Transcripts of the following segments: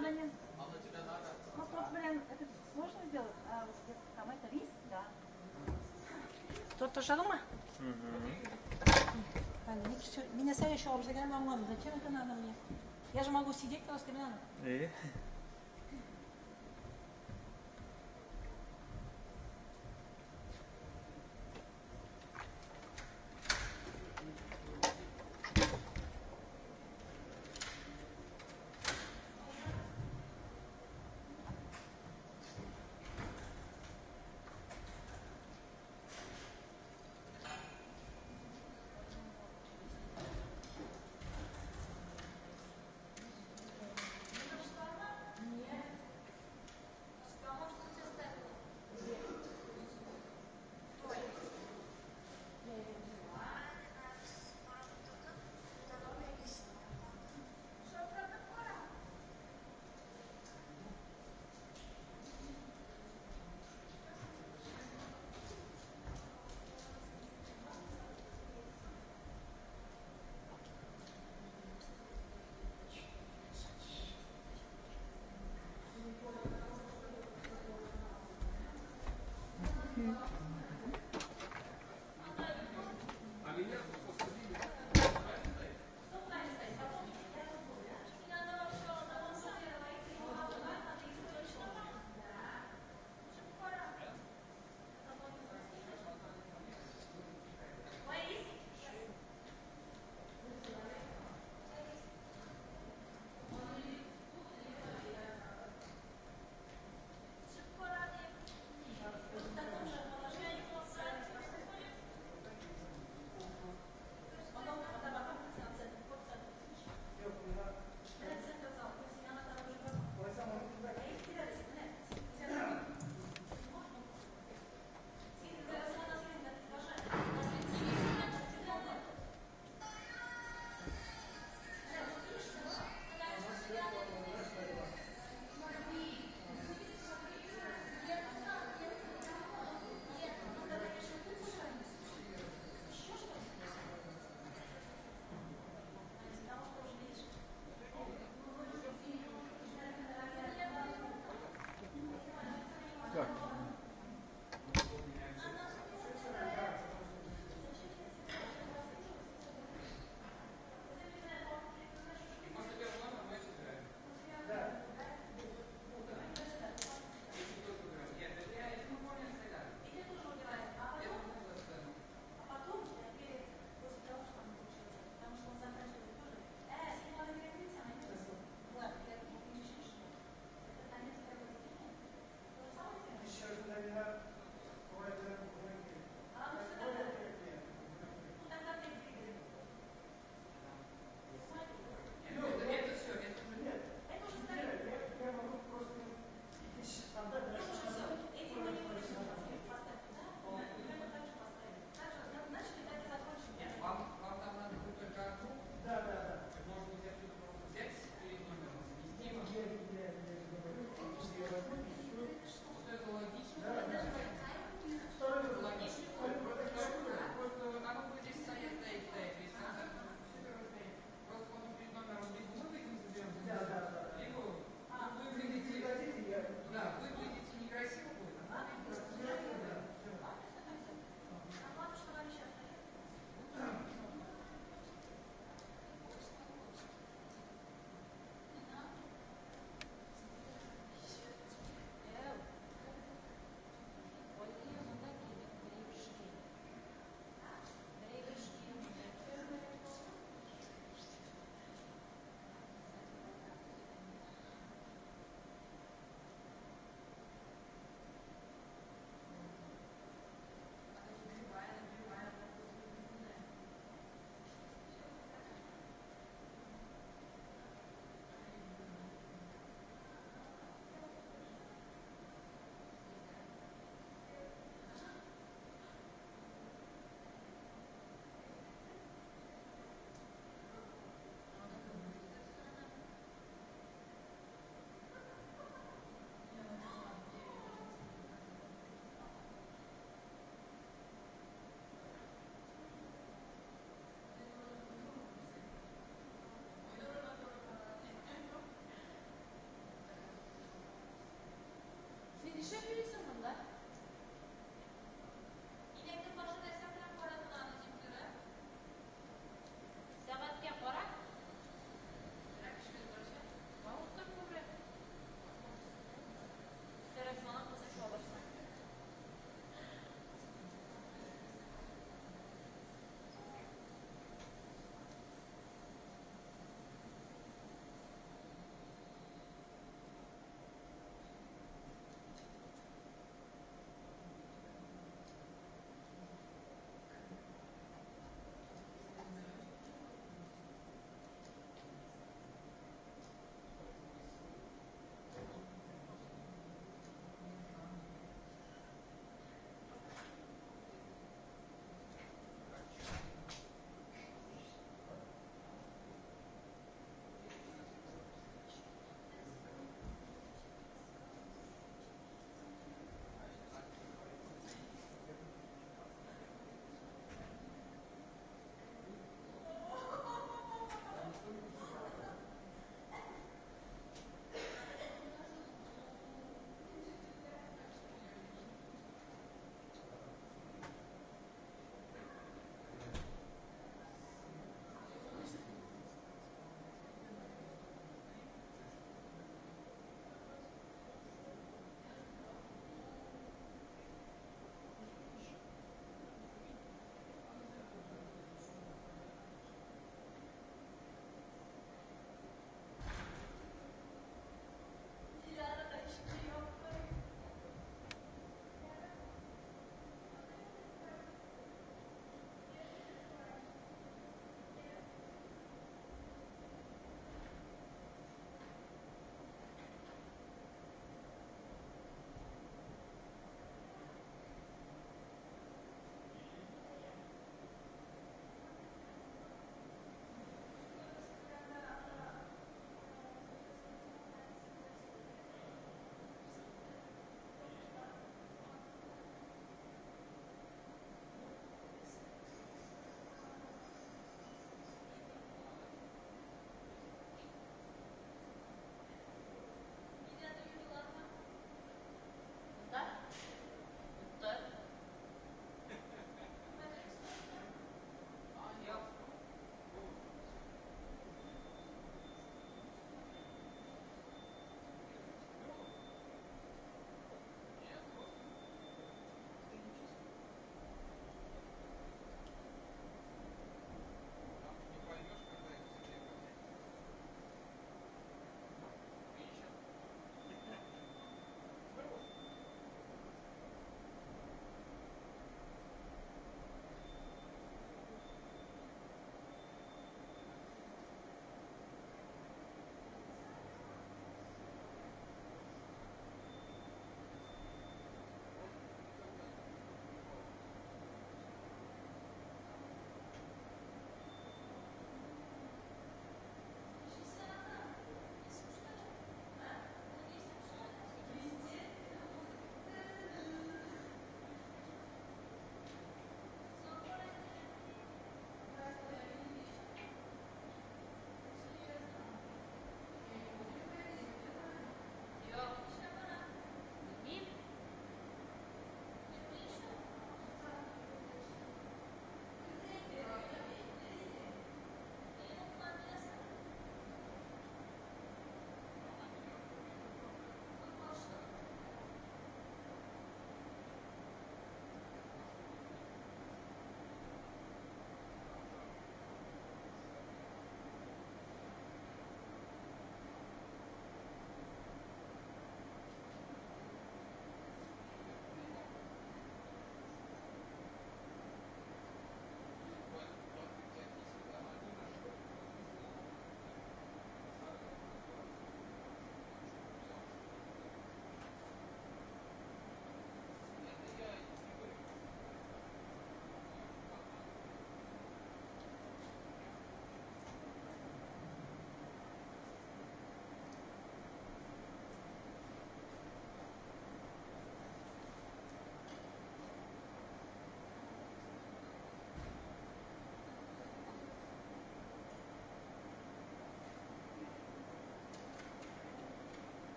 надо, нет. Ну тут, блин, это можно сделать? А вот там это рис, да. Кто-то жарма? Меня следующего обзагаем, мама, зачем это надо мне? Я же могу сидеть просто рядом.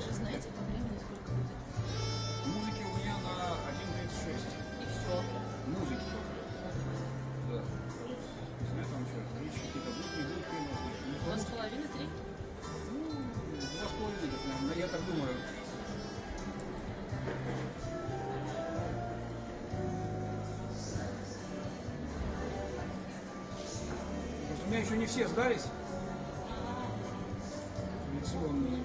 уже знаете по времени, сколько будет? Музыки у меня на 1.36. И все. Музыки только. Да. Не знаю, там что, речь какие-то будки, может быть. 2,5-3? Ну, 2,5, так, наверное, я так думаю. Просто у меня еще не все сдались. Лекционные.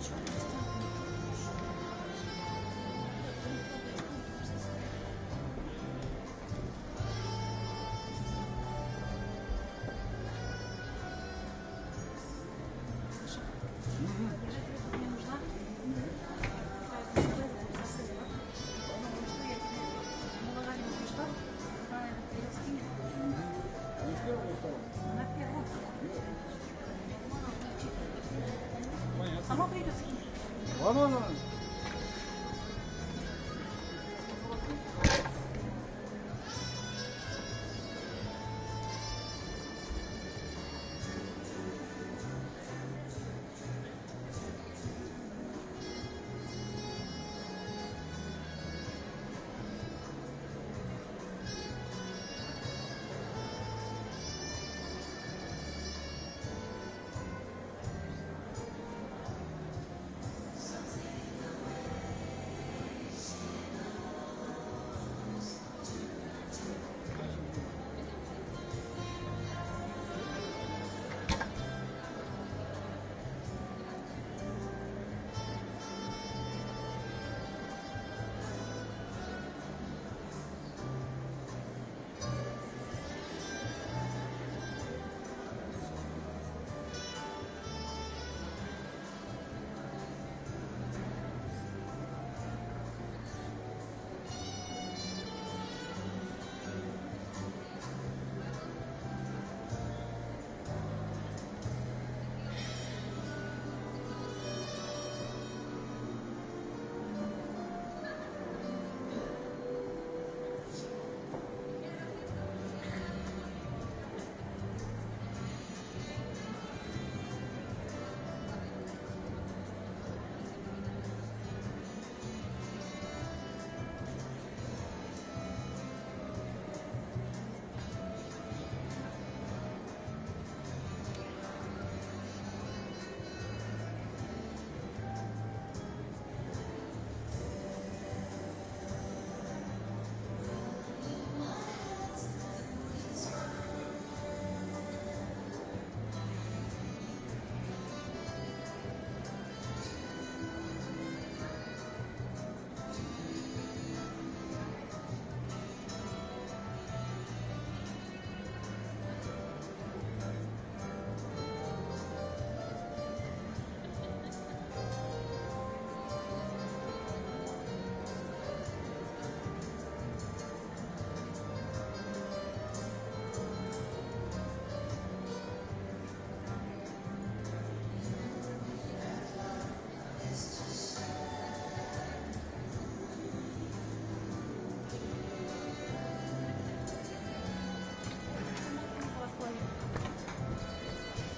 Мне нужна. Не с первого, не с второго. На первом. Понятно. Сама придет скинь. Ладно.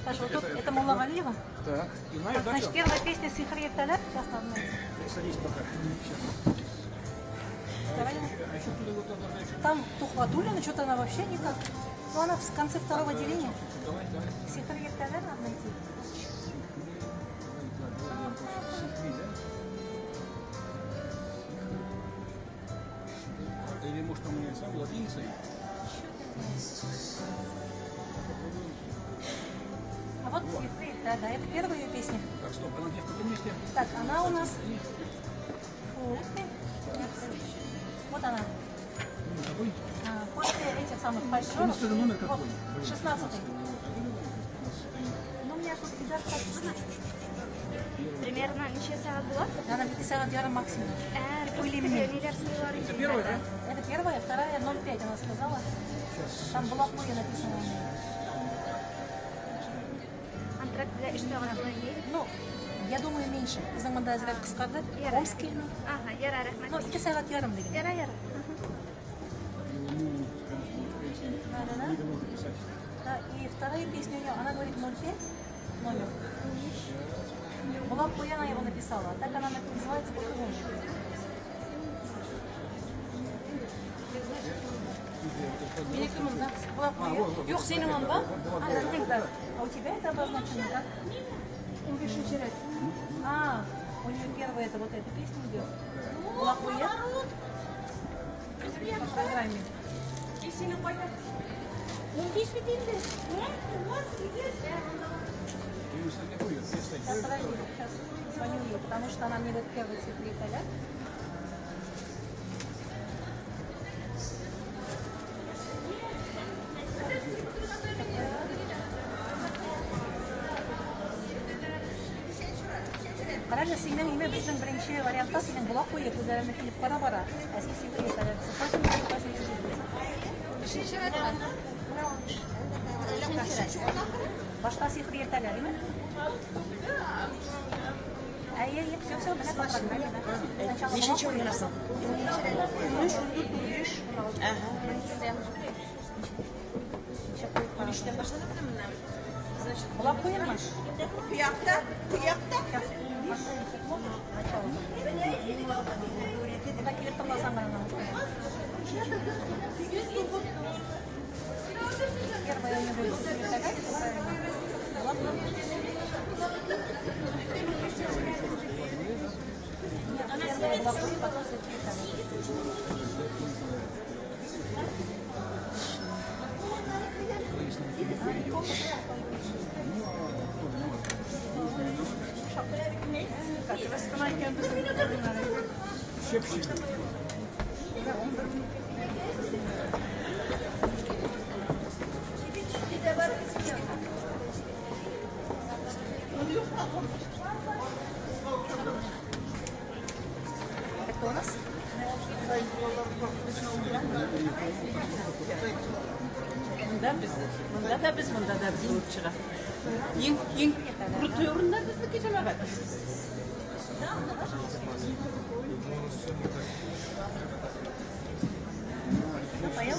Саша, вот тут это Мулла Валиева. Так, и знаешь, да, Значит, что? первая песня Сихари Таля. Сейчас надо найти. Садись пока. Сейчас. Давай. А еще туда вот должна еще... Там Тухватулина, что-то она вообще никак. Ну, она в конце второго деления. Давай. Сихари Таля надо найти. Или может там у меня сам латиница? А вот Сихари, да, это первая ее песня. Так, стоп, она где в каком месте? Так, она у нас... Фу, вот она. Какой? После этих самых фальшеров. Номер какой? 16-й. Ну, у меня тут пиджак так. Примерно ничего сағат болады? Она написала диара максимум. Это первая, да? Это первая, вторая 0,5 она сказала. Там была плоя написана. Антракт для иштагана планей. Ну, я думаю, меньше. Біздің мында әзірәк қысқарды. Омский. Ага, яра, рахмет. Ну, 2 сағат ярым деген. Яра. Да. Да, и вторая песня у нее, она говорит 0,5 номер. Была Булавку я на его написала, а так она называется по-другому. Менікі мұнда булавку. Yok senin onda. А у тебя это обозначено, да? А, у нее первая это вот эта песня идет. Булавкуя. В программе. Сейчас, подожди, сейчас звоню ей, потому что она мне вот первый секретаря. Qarajı senin yine bizim birinci variantda senin bulaq qoyub üzerine kilip bara eski sekreterler. Başka sekreterler değil mi? Hayır, все, бля, по программе, да. Нешінші ойнарсың? Үштен башлады мына. Значит, Bulaq qoyulmuş. Kıyakta. Это kilip tıklasam ben onu. Первая у меня будет секретаря, Первая была пуля, потом секретаря. Так, раскрывайте Щепщик. Это у нас? Mında da biz mında da biz yurt çıra. Yen kurtuyorunda biz de geçeme bak. Поел?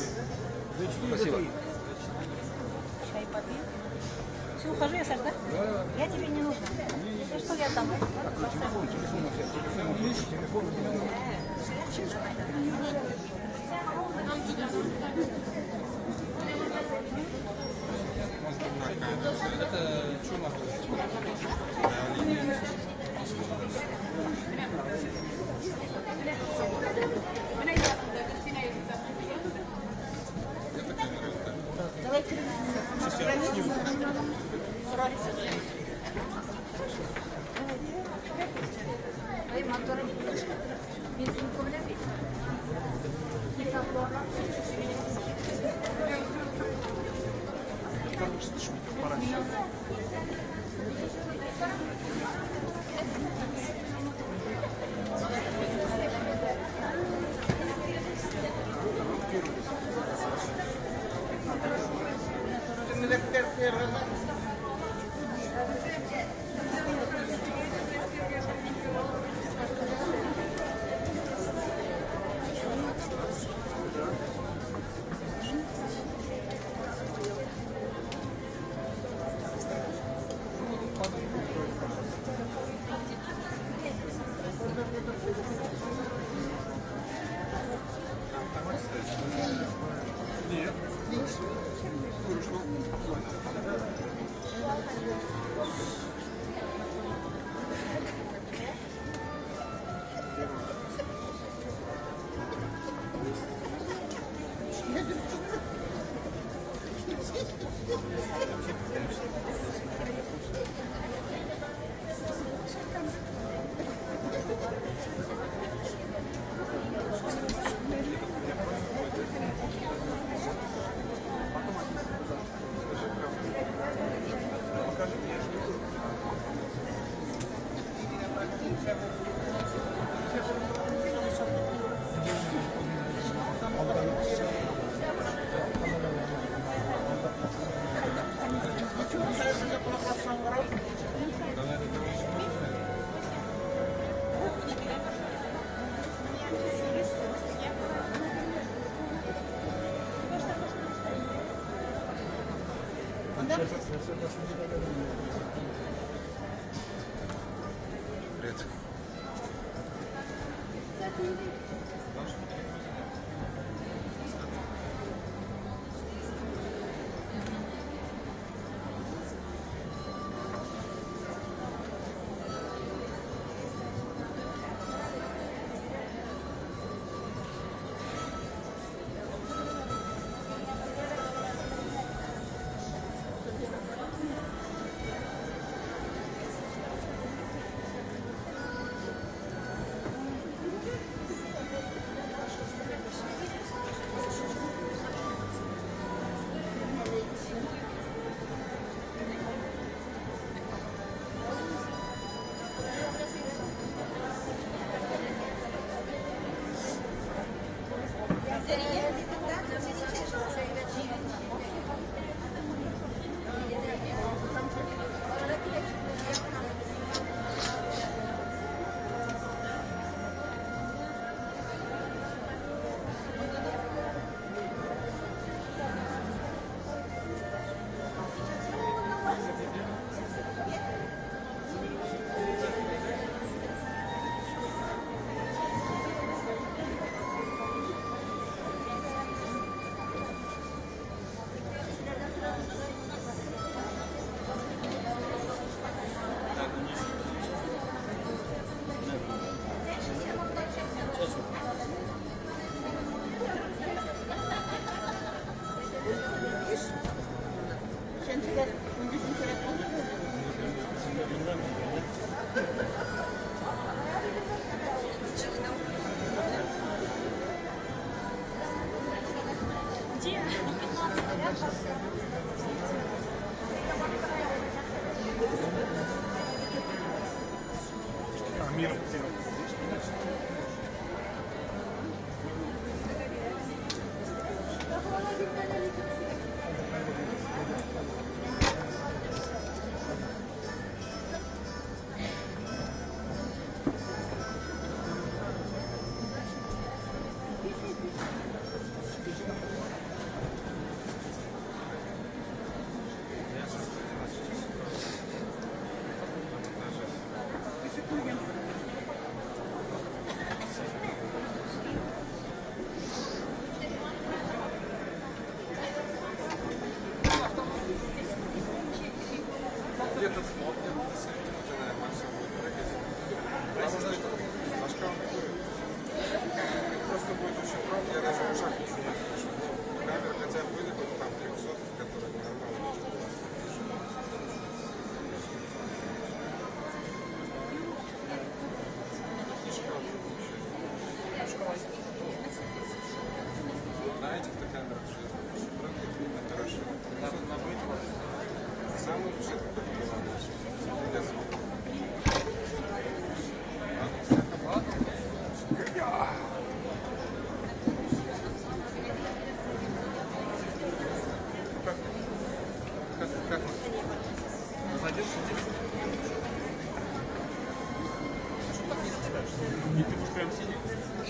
Спасибо. Чай попил. Все, ухожу я, Саш, да? Я тебе не нужна. Если что, я там.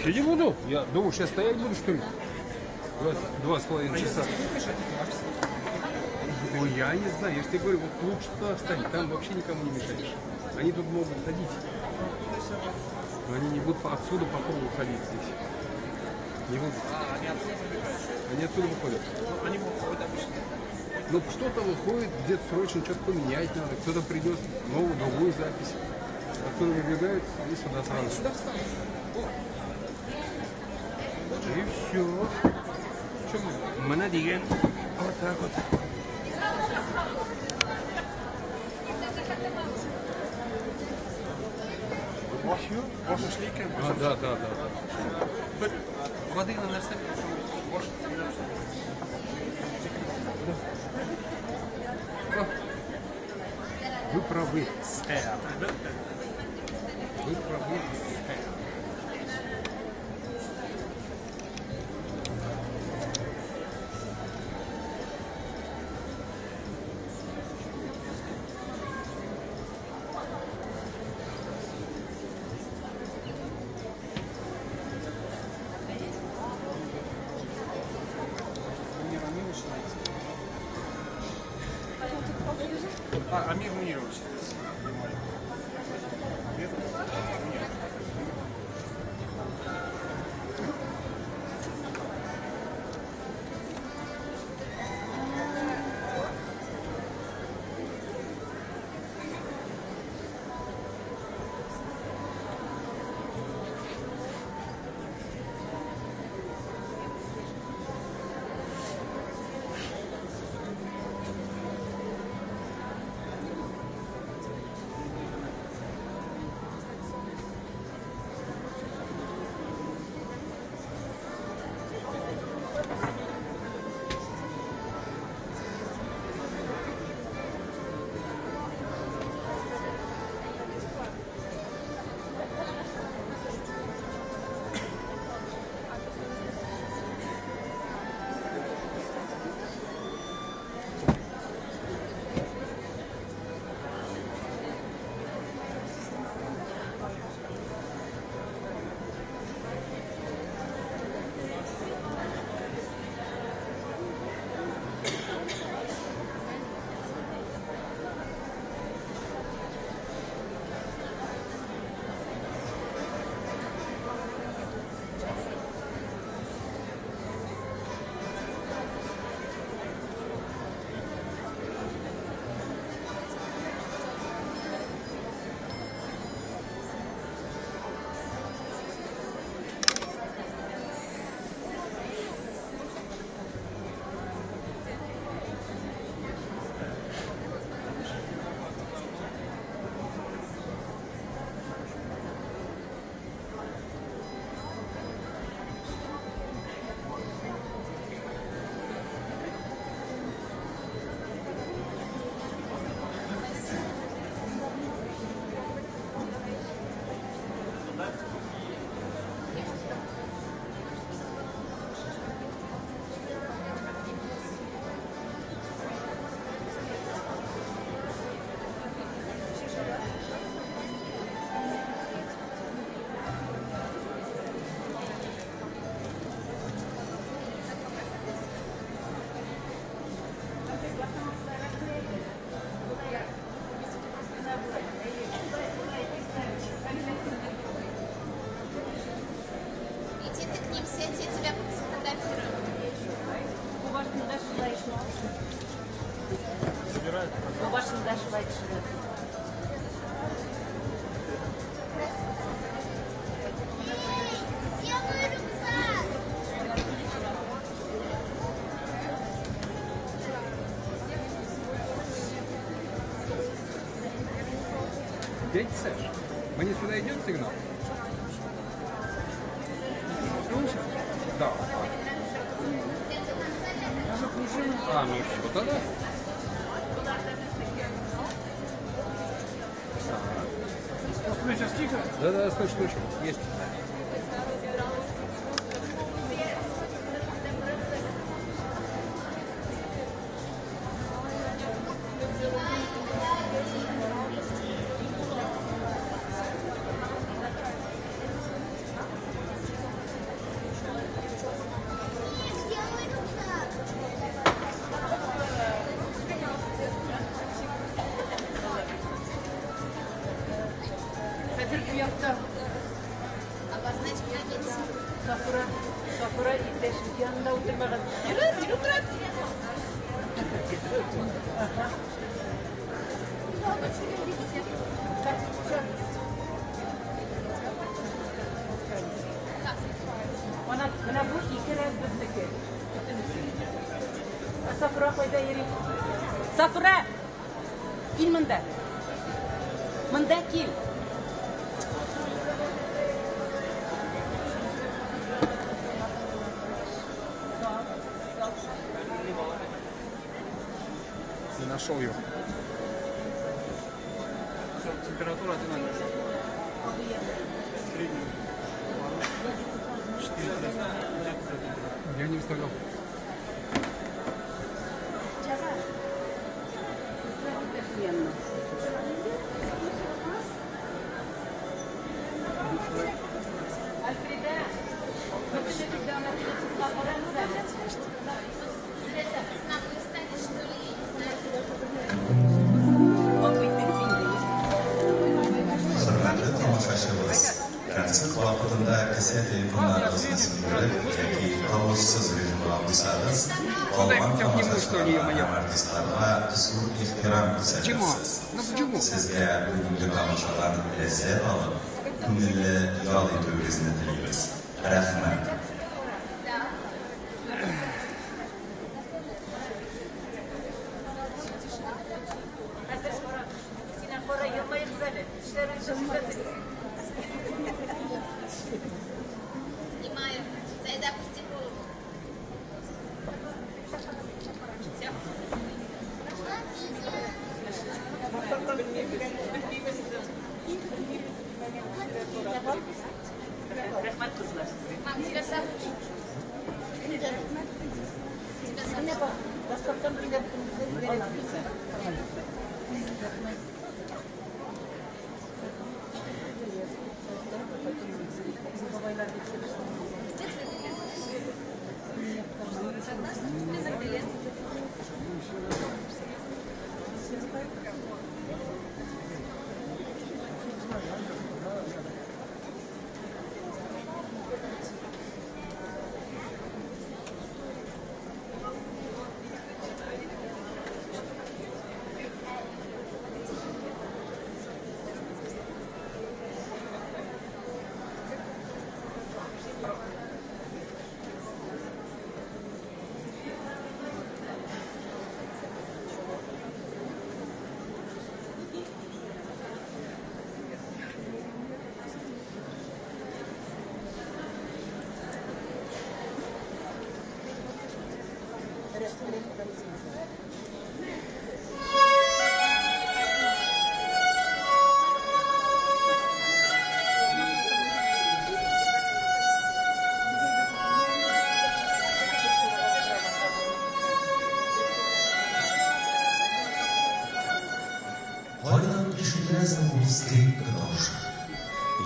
Сидеть буду? Я думаю, сейчас стоять буду, что ли? 2,5 часа. Ой, я не знаю, я же тебе говорю, вот лучше туда встань, там вообще никому не мешаешь. Они тут могут ходить. Но они не будут отсюда по кругу ходить здесь. Не будут. Они отсюда выходят. Они выходят обычно. Ну, что-то выходит, где-то срочно что-то поменять надо, кто-то принес новую, другую запись. Отсюда выбегают и сюда сразу. Сюда встанут. И все. Манадиген. Вот так вот. Ваши шлейки. Да. Воды на носке. Вы правы, сэр. Вы правы, сэр. Амир Мунирович. Дядя Саш, мне сюда идет сигнал? Да. А, ну все, тогда. Ну, сейчас тихо. Да, стой, есть. Safura iyileşir. Yanında oturmadan. Yürü otur. Bana bu iki kere düzdeki. Safura koyda yeri. Safura! İl mında. Mında kil. Не нашел ее. Температура одинаковая. Средняя. 4 Я не выставлял. Konser vaqtida kaset telefonlaringizni sindirib yoki tovushsiz rejimga olsangiz, qolgan tomoshabinlar artistlarga huzur ehtirom ko'rsatasiz. Sizga bugungi tomoshadan lazzat olib, ko'ngilli yod etishingizni tilaymiz. Rahmat. Снимаю. Зайда, пусти голову. Все. Мам, тебя зовут? Қайдан кешіресің бұл стейкті даушы.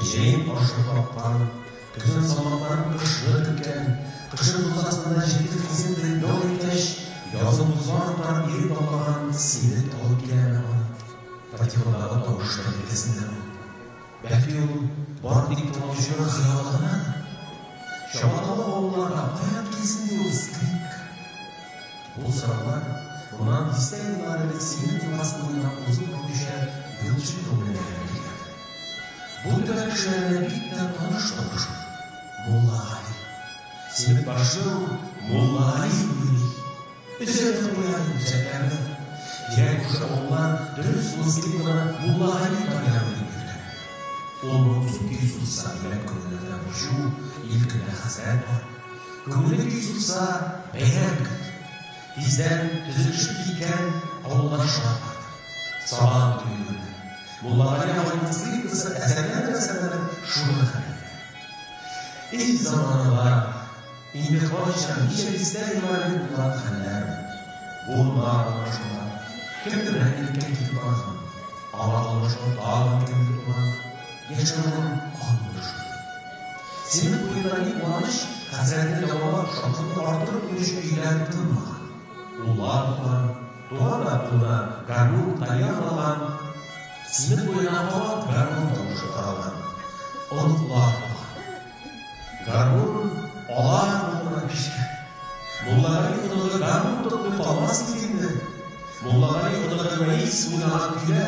Жейін ашып апқан, күзін салмақтарын қышыры тіккен, қышыр бұзасында жетті кезінде дол етеш, язым ұзартар еріп алған сені толып келемі ма? Патиондағы дауыштар кетесінде ма? Бәлки ол бар дейік толып жүрі қиялығына? Шабаталы ауылларға қаян кезінде ол стейк. Бұл сұралар Bundan isteyenler ve senin temaslarından uzun konuşan yılcı dolaylarına geldi. Bu dönem kişilerine birlikten tanışmamış. Molla Ali. Senin başlığın Molla Ali gibi. Üzerine koyan güzellerden. Diğer kuşa olan dürüst mızgınlara Molla Ali tanıyanını gördü. Ол мұңсыз күй сұлса, біліп көңілді бұшу, елкілі хасрет бар. Көңілі күй сұлса, бәйрем күт. Тизден түзілшіп кейкен ауылға шығар барды. Сабан түйгілді. Мұллағали ағайымызды кысы әсәрлер шуыны қабелді. Ей заманы бар, еңбек бойынша неше істер иманын бұлат қанләрмін. Бұлында ағашылар, кімді мәңгілікке кетіп барған, ағалышын дағын кемді тұрған, ешкінің қануды шықты. Сенің бойында не қуаныш, қасіретті жауап шақырды артырып өші үйлер тұрмаған. Олар туған артына гармон таян алған, сенің бойына қауат гармон даушы таралған. Ұлықлар туған. Гармон олар қолына пешкен. Мұллағали ұлығы гармон тұтмай қалмас екенді. Мұллағали ұлығы мәйіс ойнаған күйлі,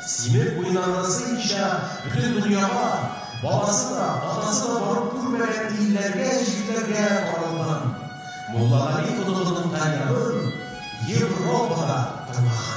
семер ойнағысы иша бүтін дүнияға, баласы да, атасы да барып көрмеген елдерге, жерлерге таралған. Мұллағали ұлығының тәлімін Европада тұрмаған.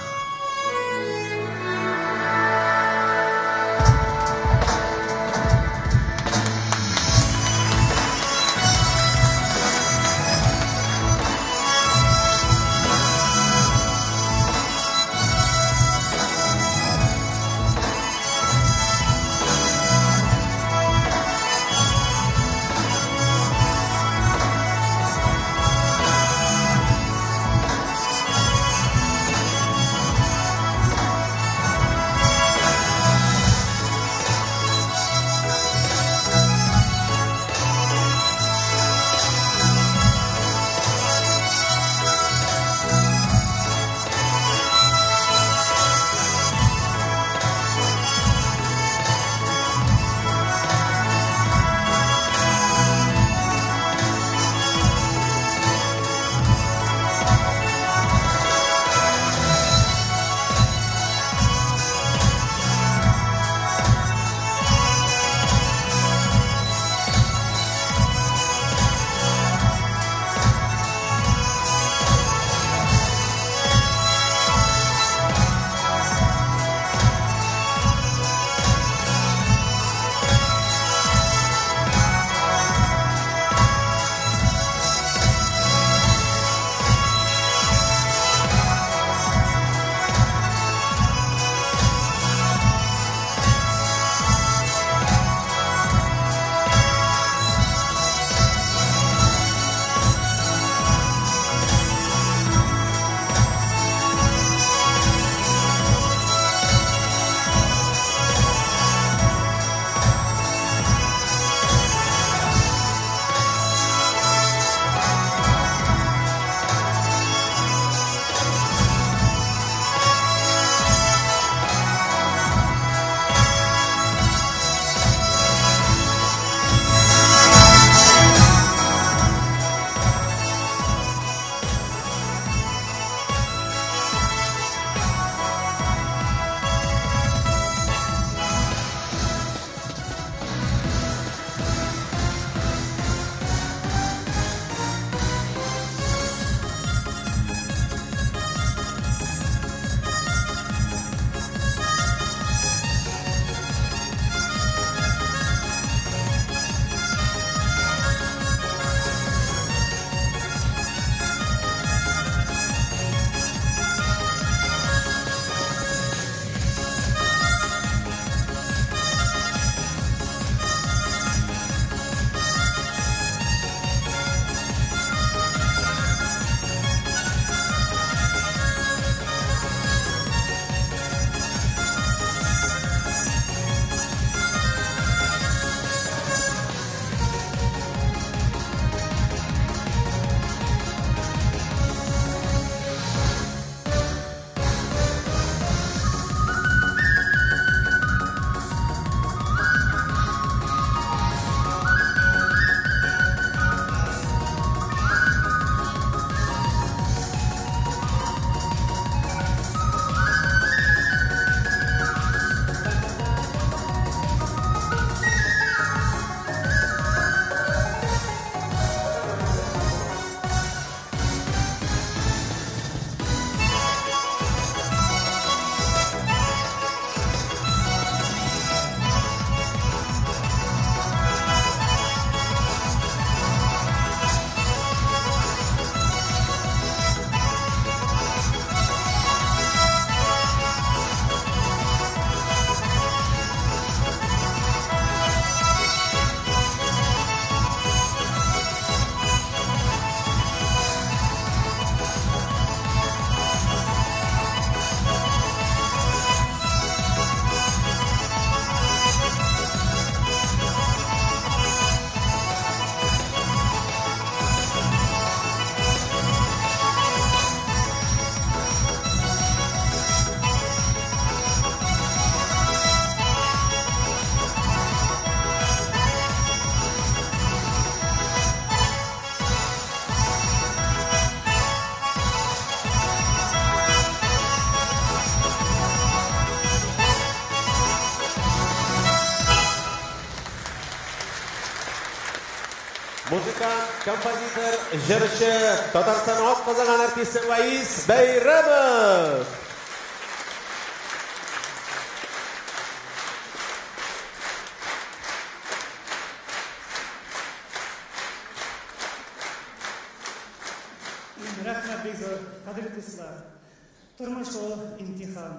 Muzikant, kompozitör, jırışı, Tatarstан atqazagan artist Vayiz Bayramov. Rahmat Begzor, qadrli do'stlar. Turmush o imtihon.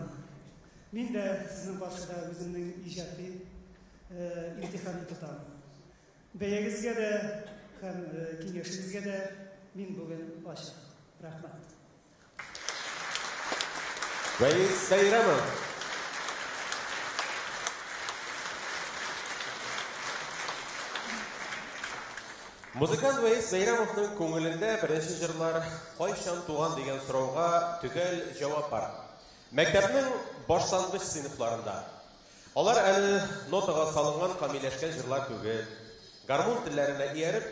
Men de sizning boshida o'zimning ijodiy imtihonni tutaman. Beyagizga de ham kengashingizga de men bugun oshiq. Rahmat. Vayiz Bayramov. Muzikant Vayiz Bayramovning ko'ngilida birinchi jırlar qachon tug'an degan so'rovga tug'al javob bor. Maktabning boshlang'ich sinflarında. Ular әлі notaga salıngan kamillashgan jırlar түгел. Garmon tillarına erib,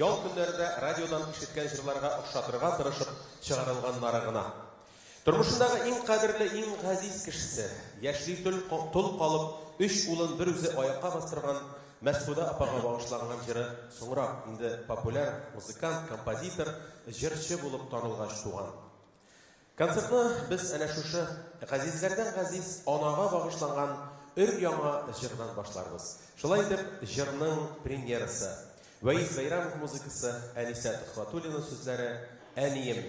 yol kunlarda radiodan ишеткән jırlarga o'xshatырга тырышып чыгарылганнары гына. Turmuşundагы иң кадерле, иң газиз кишисе, яшьли тул калып, 3 улын бер үзе аякка бастырган Мәсуда апага багышланган җыры соңрак инде популяр музыкант, композитор, җырчы булып танылгач туган. Концертны без әнә шушы газизләрдән газиз анага багышланган өр-яңа җырдан башларбыз. Шулай итеп, җырның премьерасы, Vayiz Bayramov музыкасы, Әниса Төхвәтуллина сүзләре, әнием.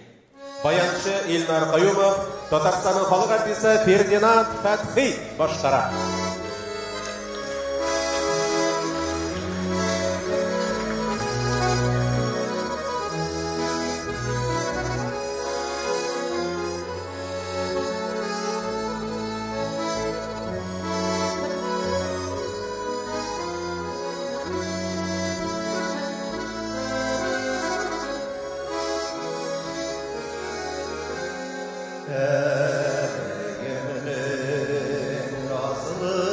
Баянчы Илнар Каюмов, Татарстанның халык артисты Фердинанд Фәтхи башкара. Razılık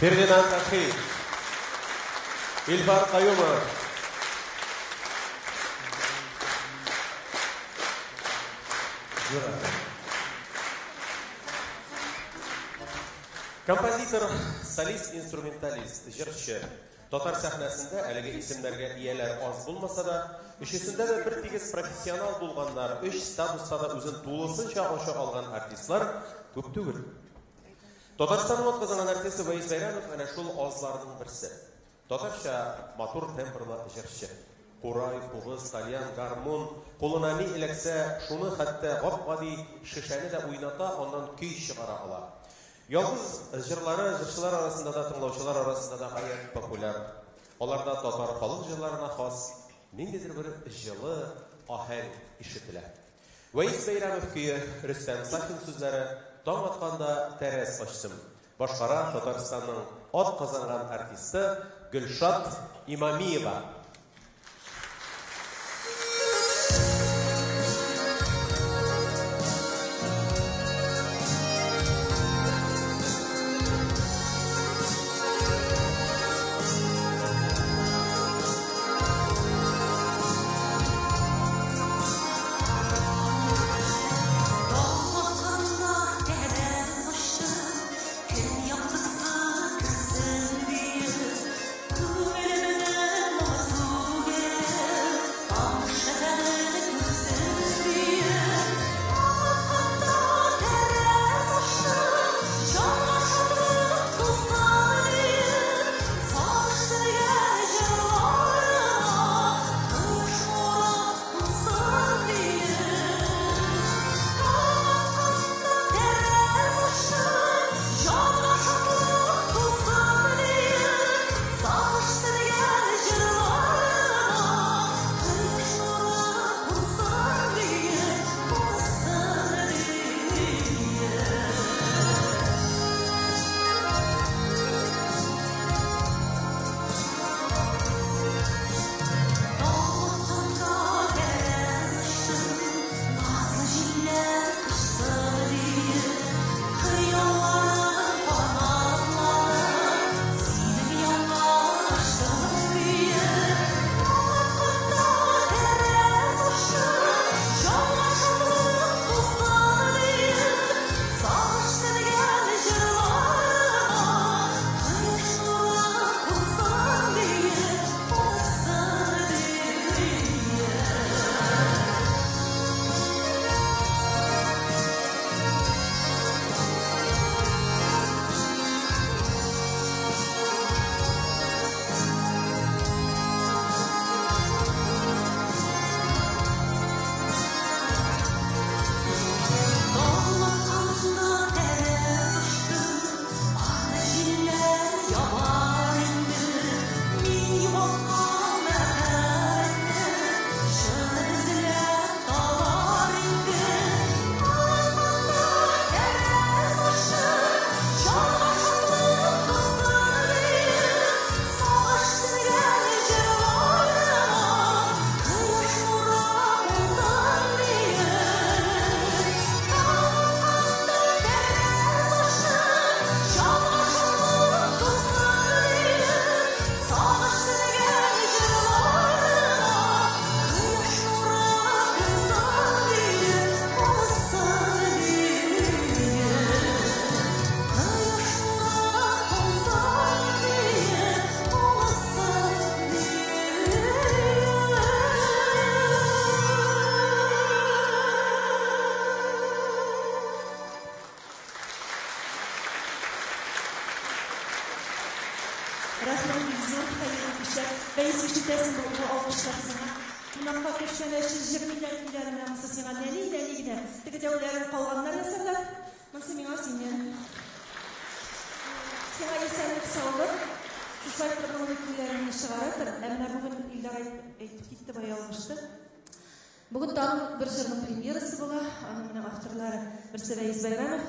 Ferdinand Akhi, İlfar Kayumov, Композитор, солист, инструменталист, жырчы. Татар сәхнәсендә әлеге исемнәргә ияләр аз булмаса да, өчесендә дә бер тигез профессионал булганнар, өч статуста да үзен тулысынча аша алган артистлар күп түгел. Татарстанның атказанган артисты Вәйс Бәйрәмов әнә шул азларның берсе. Татарча матур тембрлы жырчы. Курай, кубыз, тальян, гармон, кулына ни эләксә, шуны хәтта гап-гади шешәне дә уйната, аннан көй чыгара ала. Ялгыз җырлары җырчылар арасында да, тыңлаучылар арасында да гаять популяр. Аларда татар халык җырларына хас ниндидер бер җылы аһәң ишетелә. Вәйс Бәйрәмов көе, Рөстәм Сафин сүзләре, таң атканда тәрәз ачтым. Башкара Татарстанның ат казанган артисты Гөлшат Имамиева. Бүгін тағы бір жырның премьерасы бола, аның менің авторлары бірсі Вәйс Бәйрәмов,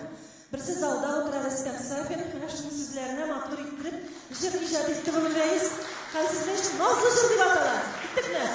бірсі залда отырар Рөстәм Сафин, менің шының сүзлеріне матур еттіріп, жыр ижад етті бүгін Вәйс, қайсызды үшін назлы жыр деп аталар. Кеттік не?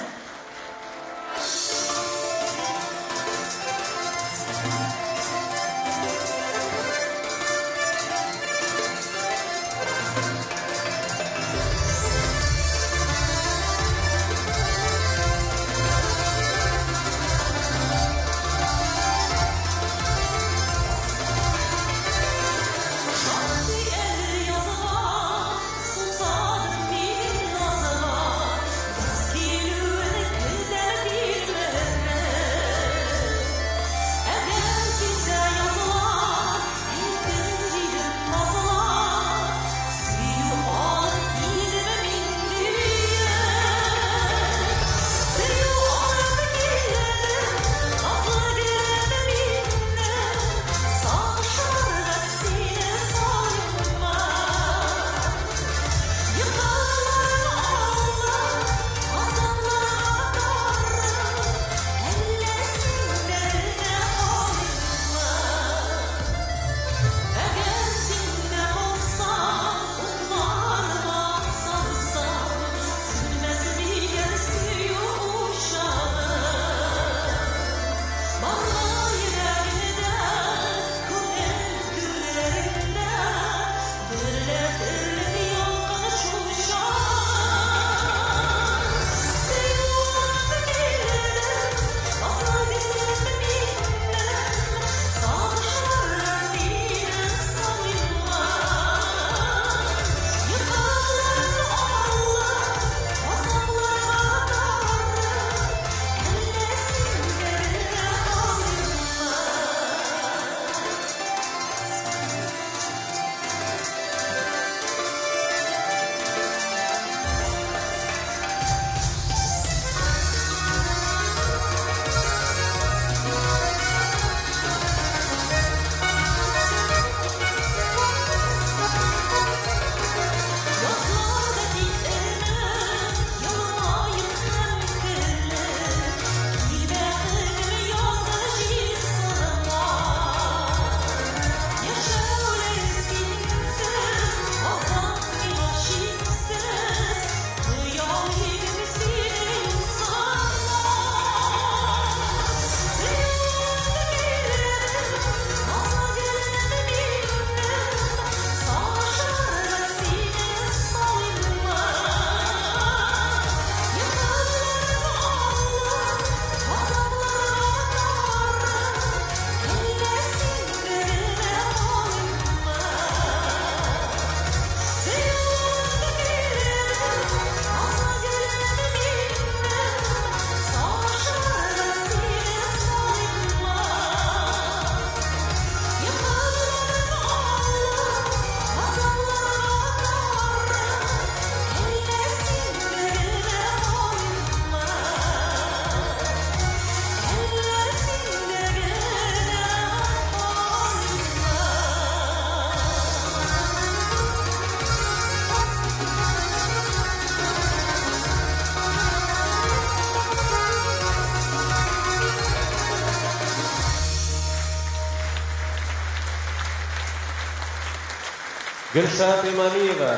Gülşah İmamiyeva.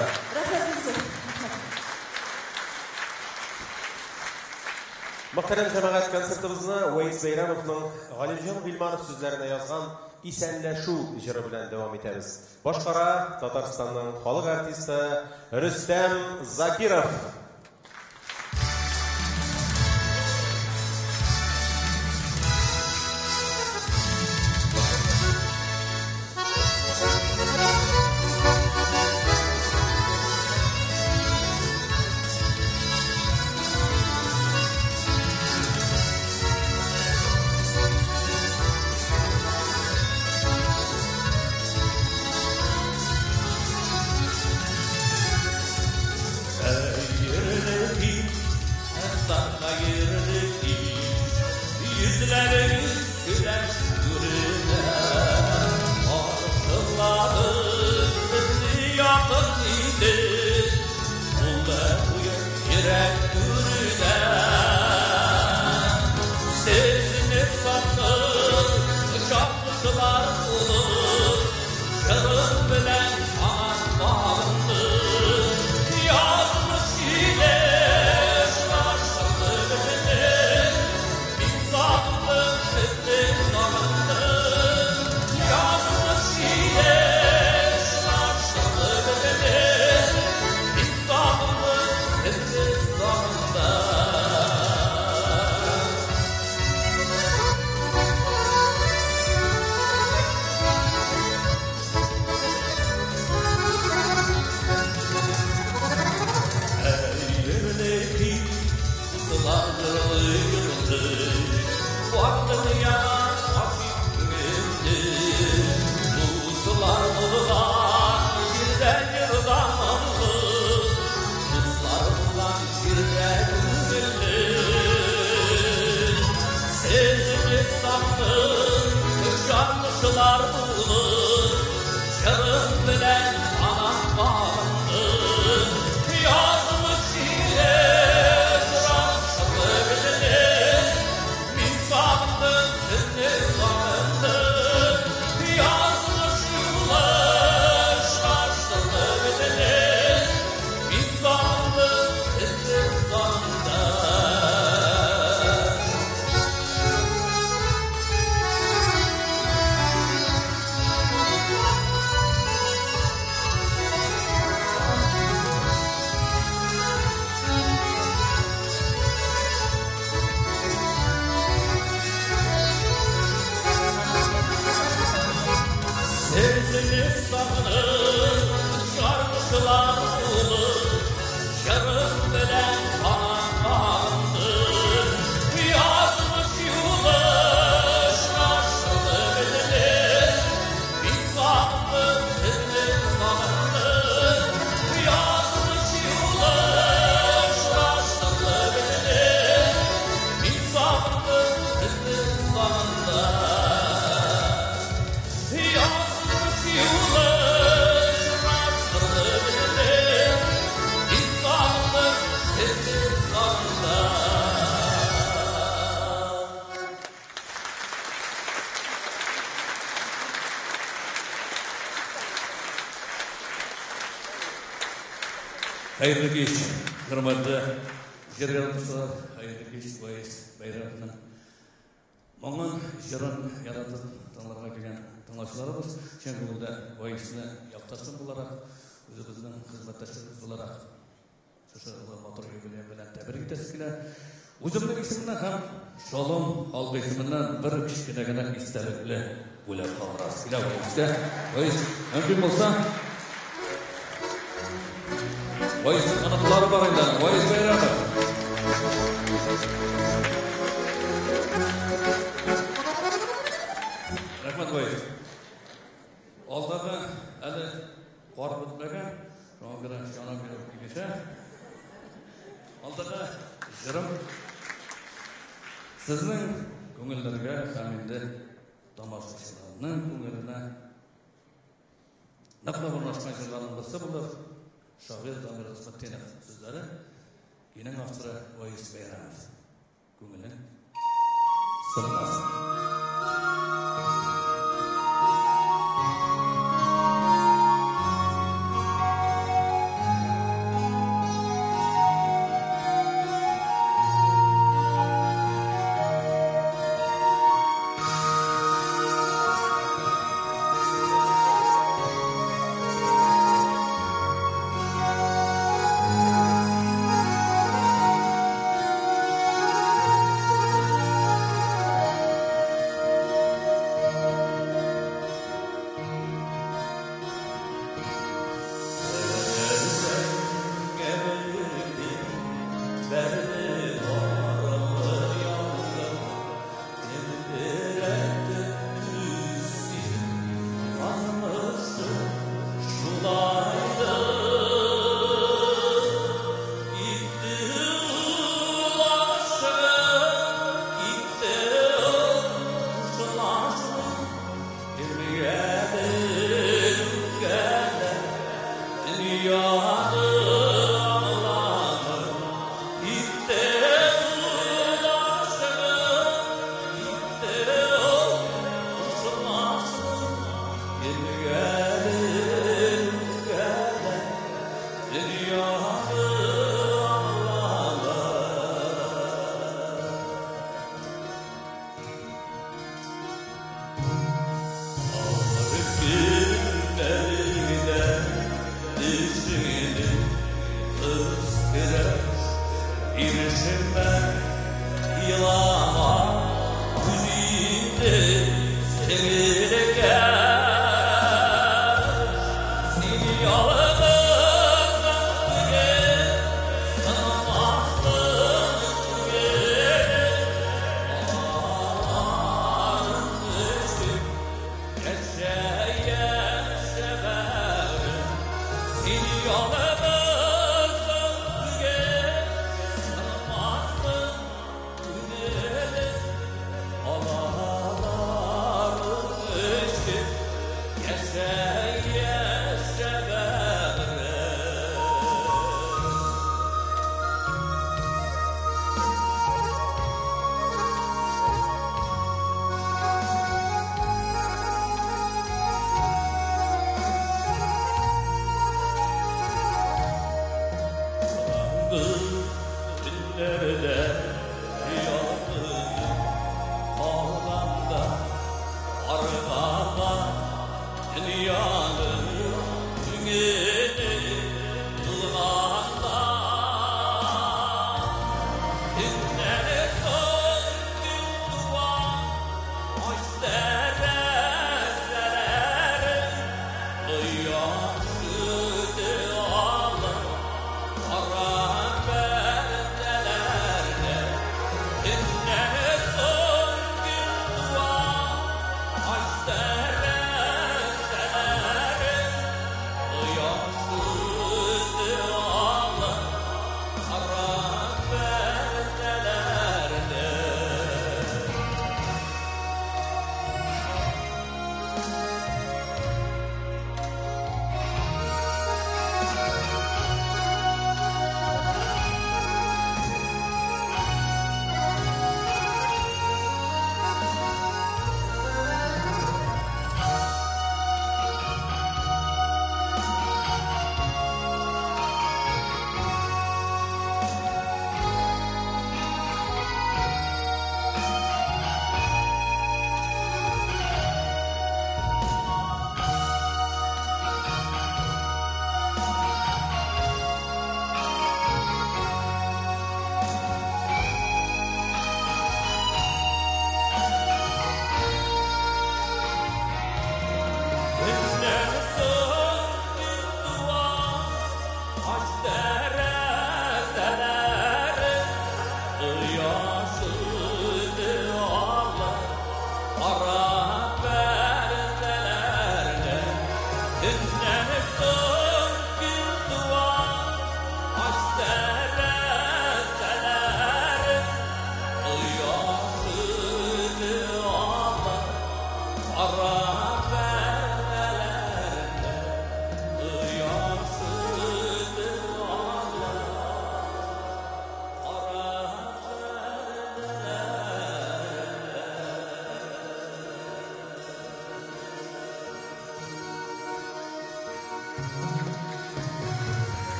Muhterem cemaat, konsertimizni Vayiz Bayramovning G'alibjon Bilmanov so'zlarida yozgan Isanlashu ijro bilan davom etamiz. Boshqara Tataristonning xalq artisti Rustam Zakirov. Hayırlı geç, hürmetli jürgenler, hayırlı geç, Vayiz Bayramov'un Mağın jürgen yaratıp tanılarına gelen tanışlarımız, şimdi burada Vayiz'ini yaptasın olarak, özümüzün hizmetleştirimiz olarak, şu motor yübüleyen bilen tebrik etsinler. Özümün isminden hem Şolum halk isminden bir kişilikine istelikli bule kalırız. İle Vayiz'de, Vayiz, mümkün olsa, Vayiz anıtları barından, Vayiz Bayramov. Rahmet Vayiz. Aldadı, eli var bitmegen, şuna göre şana bir geçe. Aldadı, jürüm. Sizin köngüllerine, kaminde tamaşaçılarının köngüllerine ne kadar uğraşmayı birisi bulur. Şahir Damir Ismattinov sizlere yine avtırı Vayiz Bayramov köngülün sırması.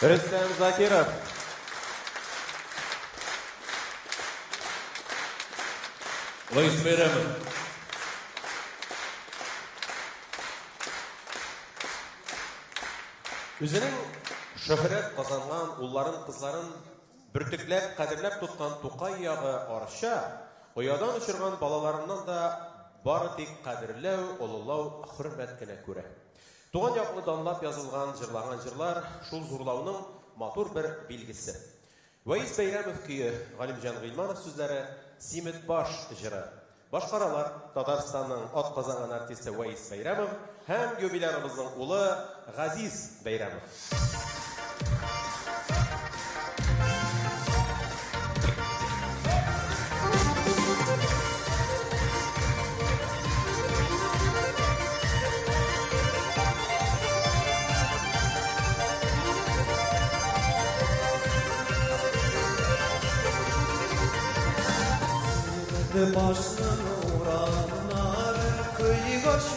Rüstem Zakirov. Vays Bayramov. Үзенең шөһрәт казанган улларын, кызларын бөртекләп, кадерләп тоткан Тукай ягы Арча, оядан очырган балаларыннан да бары тик кадерләү, олылау, хөрмәт кенә күрә. Туган якны данлап язылган, җырлаган җырлар шул зурлауның матур бер билгесе. Vays Bayramov көе, Галимҗан Гыйльманов сүзләре, Симет баш җыры. Башкаралар Татарстанның атказанган артисты Vays Bayramov һәм юбилярыбызның улы Газиз Bayramov. Başının uğranlar kıygaç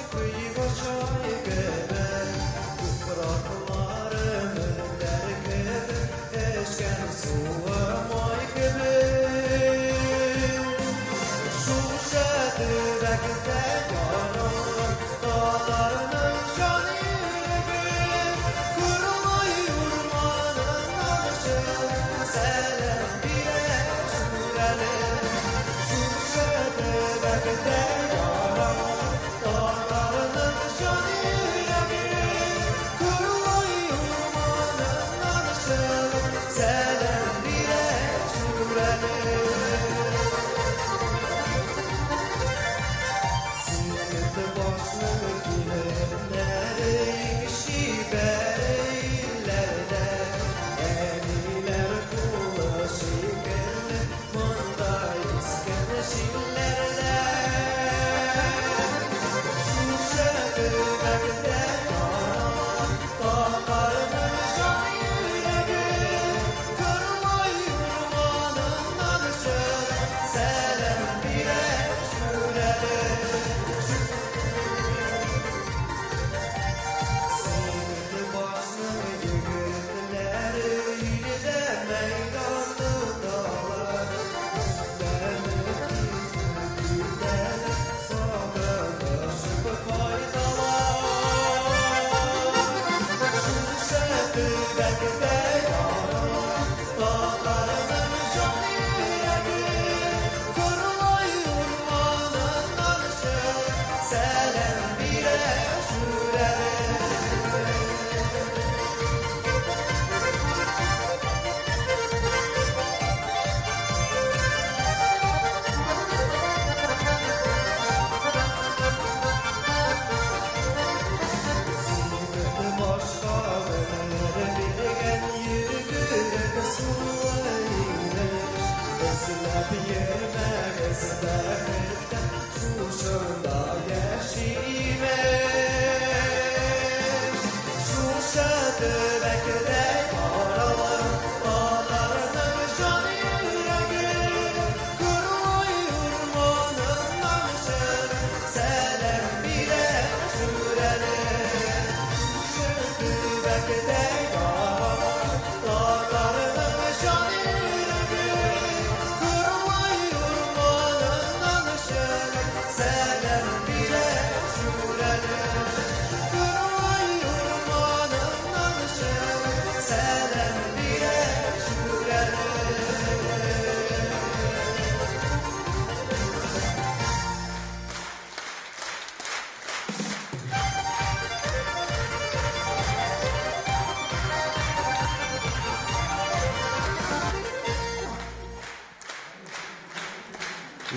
aygebe Kıpraklarımın dergebe eşken suğum aygebe Şu şedürekte yanar dağlarının canıbe Kırılay urmanın alışı Selam bile şurele Şu şedürekte yanar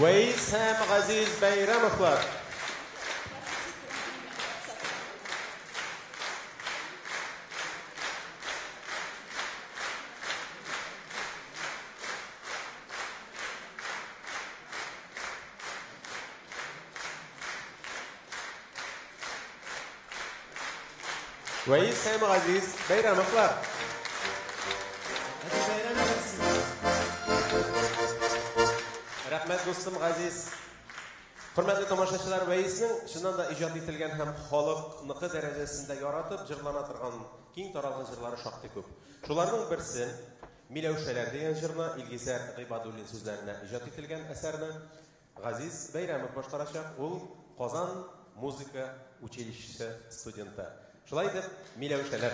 Veys hem Aziz Bayramovlar. Veys hem Aziz Bayramovlar. Rahmet dostum Aziz. Hürmetli tomoshachilar, Veysning shundan da ijod etilgan ham xalqniki darajasida yaratib jırlana turgan keng taralgan jırlari shaqti ko'p. Shularning birisi Milevşeler degan jırni Ilgizar G'ibadulli so'zlaridan ijod etilgan asarni Aziz Bayramov boshqaracak. Ul Qozon muzika uchilishisi studenti. Shulay deb Milevşeler.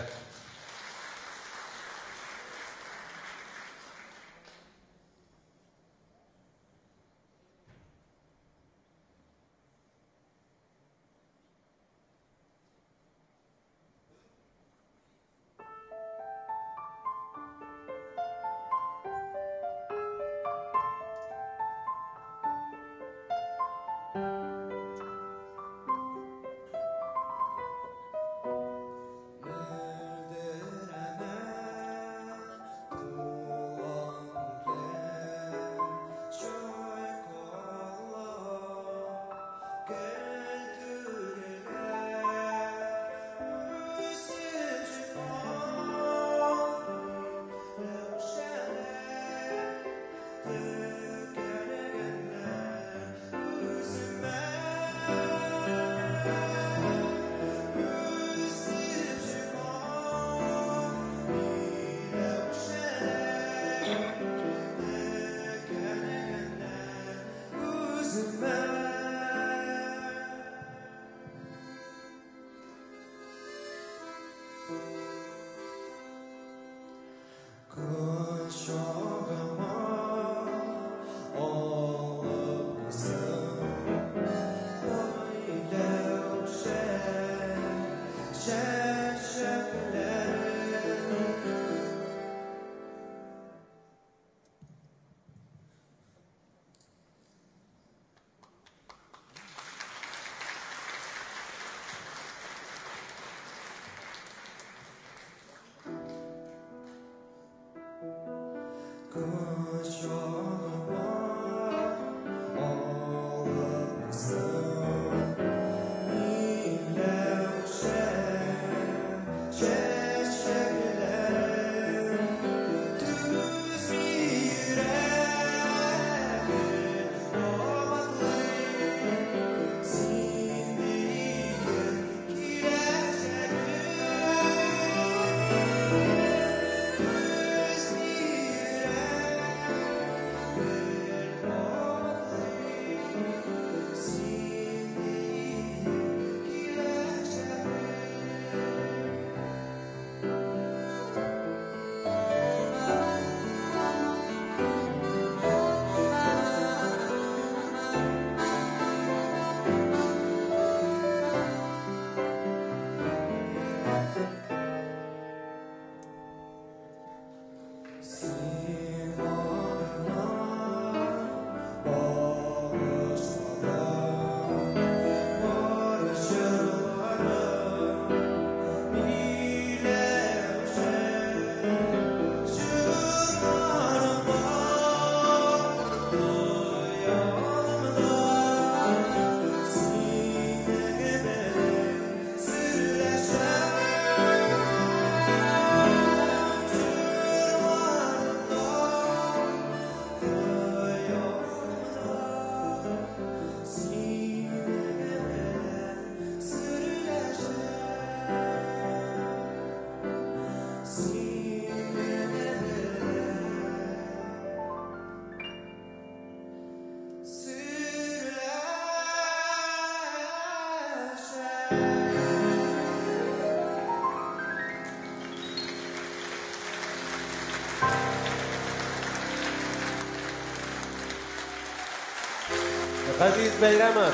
Aziz Bayramov.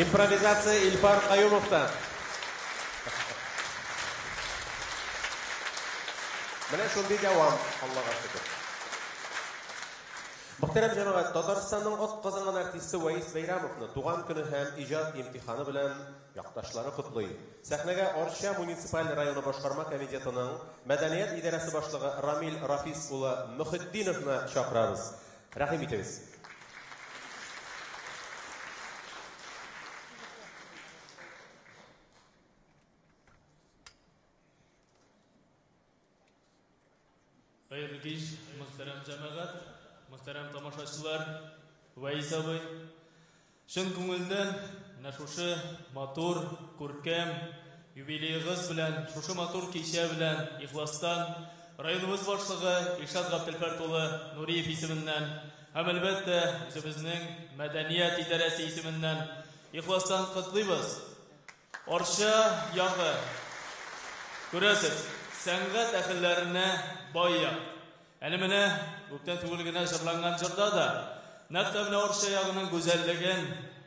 Improvizatsiya Ilfar Qayumovdan. Mana shunday davom. Allohga shukr. Muhtaram janobat, Tataristonning ot qozongan artisti Vais Bayramovni tug'an kuni ham ijod imtihoni bilan yoqdoshlari qutlaydi. Sahnaga Orsha munisipal rayoni boshqarma komitetining madaniyat idorasi boshlig'i Ramil Rafis ula Muhiddinovni chaqiramiz. Rahim etamiz. Xayrli kech, muhtaram jamoat, muhtaram tomoshachilar, Vais abay, chin ko'ngildan nashushi motor ko'rkam yubileyimiz bilan, shushu motor kecha bilan ixlosdan rayonimiz boshlig'i Irshad G'abdulfard o'g'li Nuriyev ismidan ham albatta o'zimizning madaniyat idorasi ismidan ixlosdan qutlaymiz. Orsha yog'i ko'rasiz, san'at ahllarini boya. Ana mana o'tgan tug'ilgina shirlangan jirda da naqtamna Orsha yog'ining go'zalligin,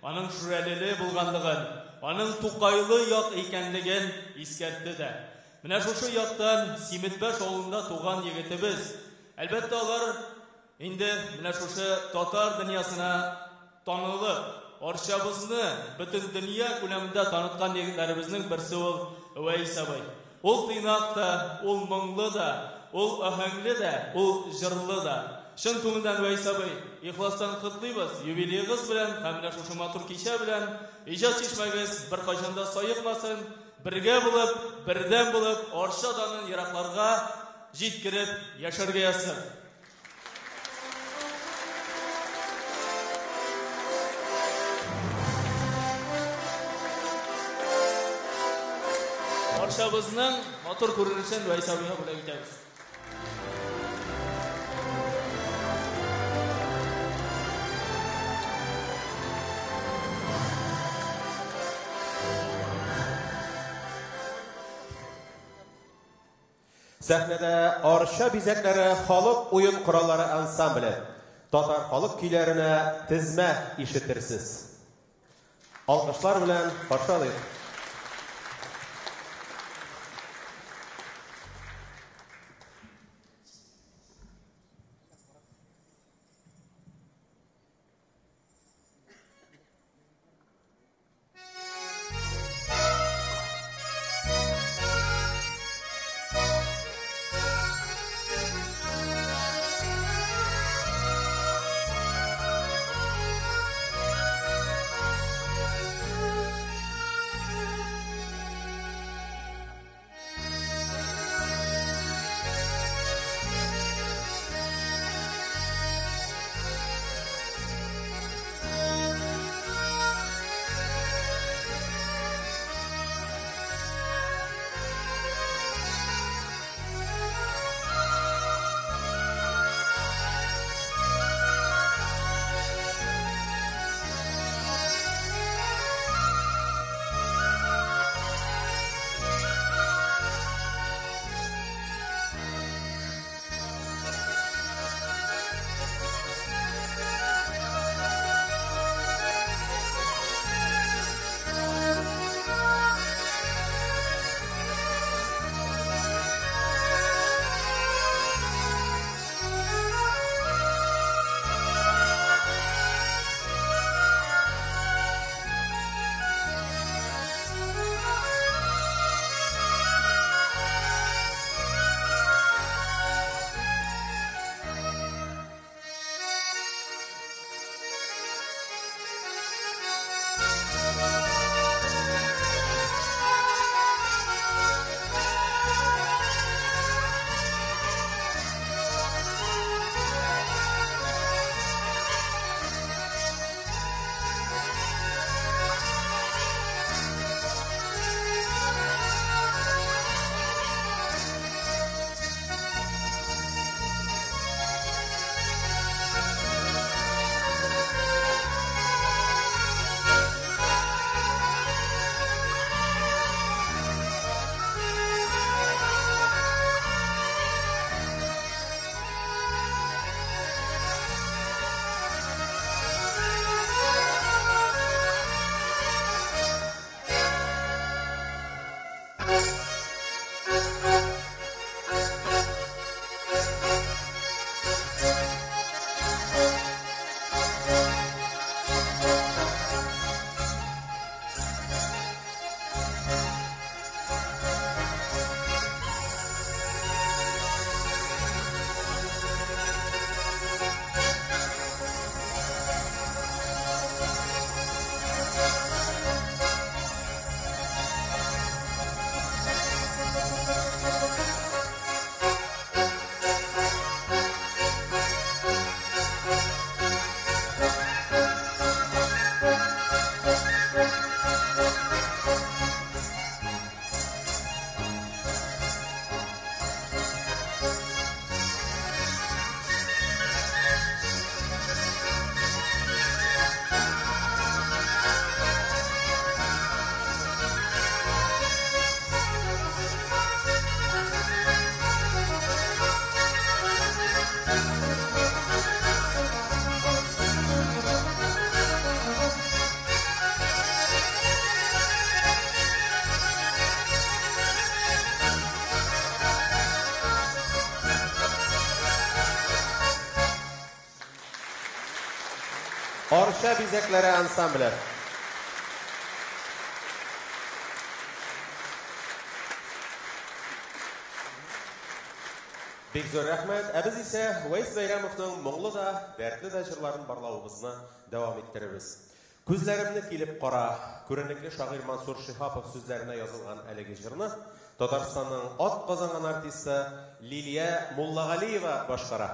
onun shuralili bo'lganligin, onun tuqaylı yoq ekanligin eskartdi da. Mana shu yoqdan Simitbash ovulida tug'an yigitimiz. Albatta ular endi mana shu Tatar dunyosina tanilib, Orshabimizni butun dunyo ko'lamida tanitgan yigitlarimizning birisi ol Vais abay. Ol tiynoqda, ol mungli da, ol ahangli da, ol jirli da. Shin ko'ngildan Vais abay, ixlosdan qutlaymiz. Yubileyimiz bilan, hamda shu motor kecha bilan ijod chishmagiz bir qachonda soyiqmasin. Birga bo'lib, birdan bo'lib, Orshadan yiroqlarga yetkirib yasharga yazsin. Orshabizning motor ko'rinishini Vais abayga bo'lib ketamiz. Sahnada Orsha bizaklari xalq o'yin qurollari ansambli Tatar xalq kuylarini tizma eshitirsiz. Alqishlar bilan qarşılayın. Арша бизәкләре ансамблі. Бик зор рәхмәт. Біз исә Уәйс Бәйрәмовның моңлы да, дәртле дә җырларын барлауыбызны дәвам иттеребез. Күзләремне килеп кара, күренекле шагыйрь Мансур Шихапов сүзләренә язылган әлеге җырны Татарстанның ат казанган артисты Лилия Муллагалиева башкара.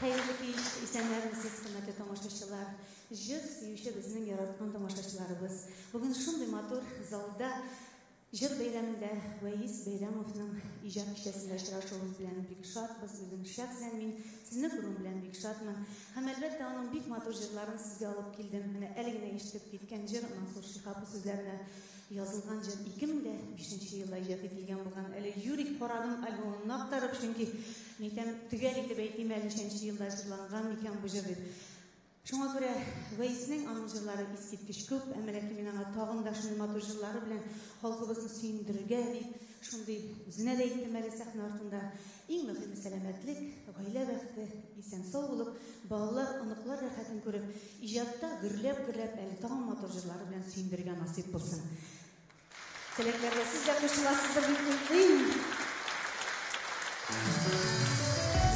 Hayırlı keyif, isenleriniz kıymetli tamaşaçılar. Jır süyüşü bizning yaratgan tamaşaçılarımız. Bugün şunday matur zalda Jır beyramida Vayiz Bayramovning ijod kechasida ishtirok qilishimiz bilan bek shodmiz. O'zim shaxsan men sizni ko'rgan bilan bek shodman. Ham albatta uning bek matur jirlarini sizga olib keldim. Mana aligina eshitib ketgan jir Mansur Shihapov so'zlarini yozilgan jir 2005-yilda ijod etilgan bo'lgan. Ali Yurik Qoradim albomini aqtarib, chunki men tugali deb aytmayman, 2005-yilda yozilgan ekan bu jir. Şuna göre Vayisning anıcıları eskitkiş köp, əmələkli men ana tağında şunday matur jırları bilan halkımızı süyündürgə deyip, şunday üzünə də etməli səhnə ortunda eng mühimi selamatlik, g'oyla vaqti esen sog' bo'lib, bolalar, onuqlar rohatini ko'rib, ijodda g'irlab ali tağın matur jırları bilan süyündürgə nasib bo'lsin. Tilaklarga sizlar qo'shilasizlar deb umidlayman.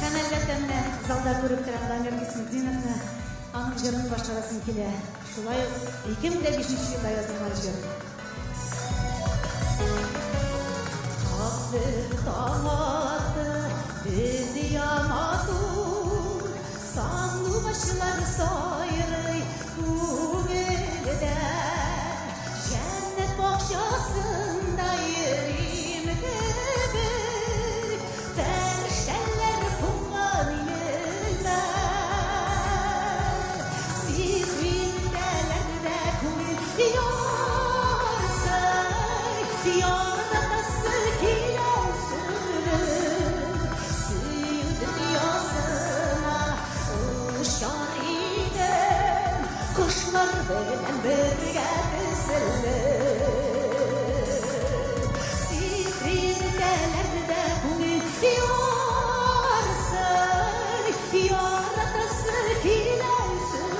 Kanallardan zalda ko'rib turgan Nargis Mudinovni Anın jırını başarasın kile. Şulay 2005-yilda yozilgan jır. Dağladı dünya matur Sanlı başlar sayrı Kuğulden Cennet bohçasında yerim gibi Ferişteler kumlan ilerler Sihirlerde kuyuyorsun Diyarda nasıl kilosun Sihir dünyasına uçar idem Kuşlar belen birge dizilir Sihirlerde kuyuyorsun Diyarda nasıl kilosun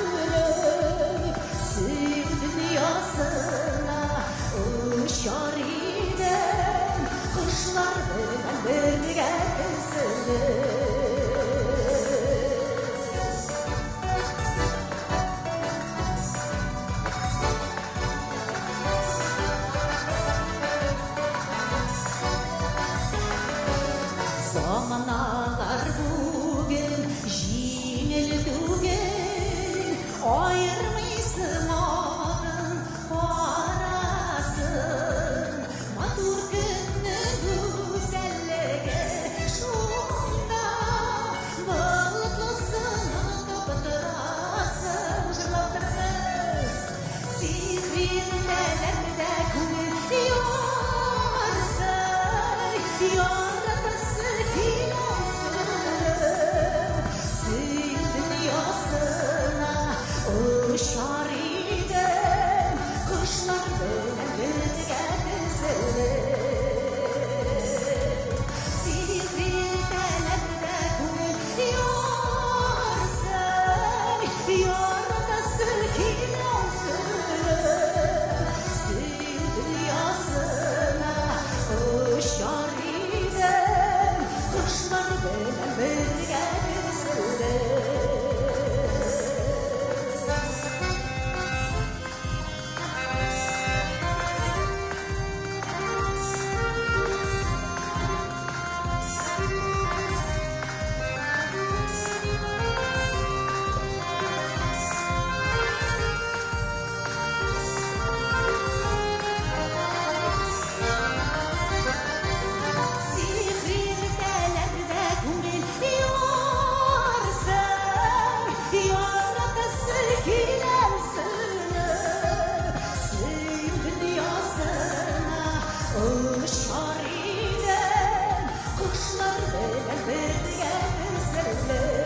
Sihir dünyasına uçar idem Kuşlar belen birge dizilir Zamanlar bugün yenildiğin ayırmışsın ağın parasın Matur günün güzelliğe şunda mutlusun kapıdasın Jırlattırınız Sihirlerde kuyuyorsun Yaratısı Sihir dünyasına uçar idem Kuşlar belen birge dizilir Sihirlerde kuyuyorsun Yaratısı Sihir dünyasına uçar idem Kuşlar belen birge dizilir Sihirlerde kuyuyorsun Yaratısı Sihir dünyasına uçar idem Kuşlar belen birge dizilir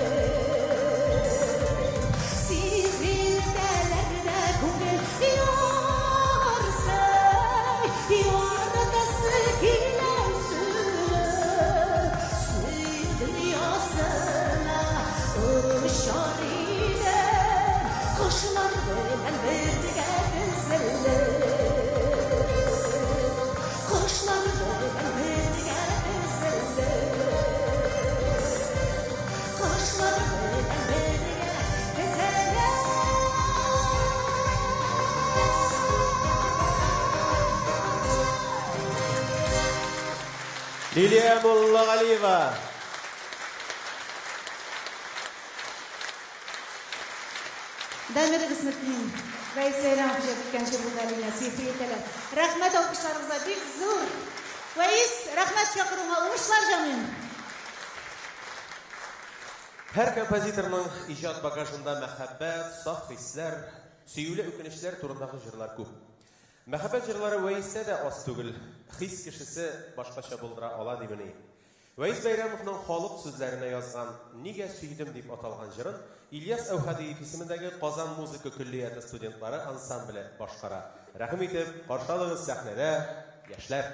Sihirlerde kuyuyorsun Yaratısı Sihir dünyasına uçar idem Kuşlar belen birge dizilir Kuşlar belen birge dizilir Kuşlar belen birge dizilir Liliya Mullagaliyeva Дәмір қысметтен Вәйсәйран жеткен жерлеріне сефиетелер. Рахмет оқыштарыңызға бек зор. Вәйс, рахмет шақыруға ұмышлар жамын. Һәр композиторның иҗат багажында мәхәббәт, саф хисләр, сөюле үкенечләр турындагы җырлар күп. Мәхәббәт җырлары Вәйстә дә аз түгел. Хис кешесе башкача булдыра ала димени. Вәйс Бәйрәмовның халык сүзләренә язган «Нигә сөйдем» дип аталган җырын Ильяс Әүхәдиев исемендәге Казан музыка көллияте студентлары ансамбле башкара. Рәхим итеп, каршы алыгыз сәхнәдә яшьләр.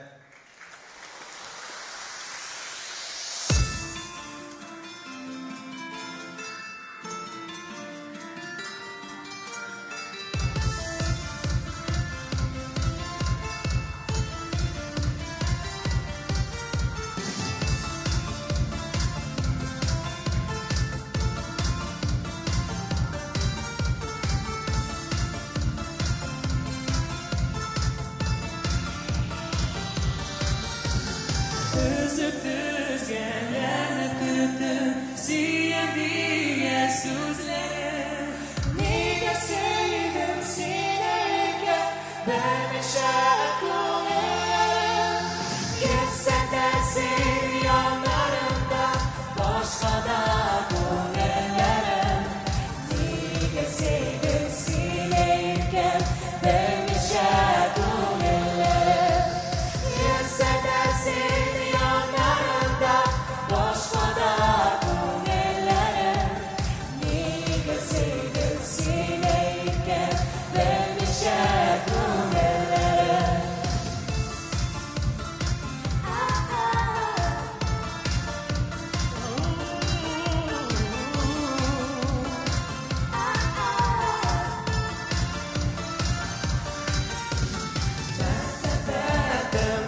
Üzüp düzgenlerine kırdım Süyen diye sözleri Nige sevdim sineyken Vermişe kullarım Geçse de sev yanlarımda Başka da kullarım Nige sevdim sineyken Vermişe kullarım Geçse de sev yanlarımda Başka da kullarım Nige sevdim sineyken Vermişe kullarım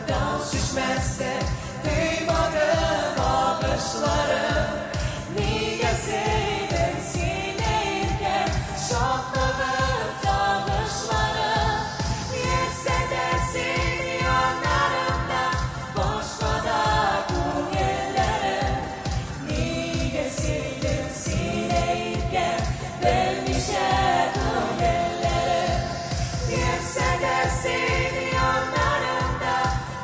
Dans düşmezse duymadım ağışlarım Niye sevdim sineyken şokladım sağışlarım Yetse de sil yanlarımda başka da kullarım Niye sevdim sineyken vermişe kullarım Yetse de sil yanlarımda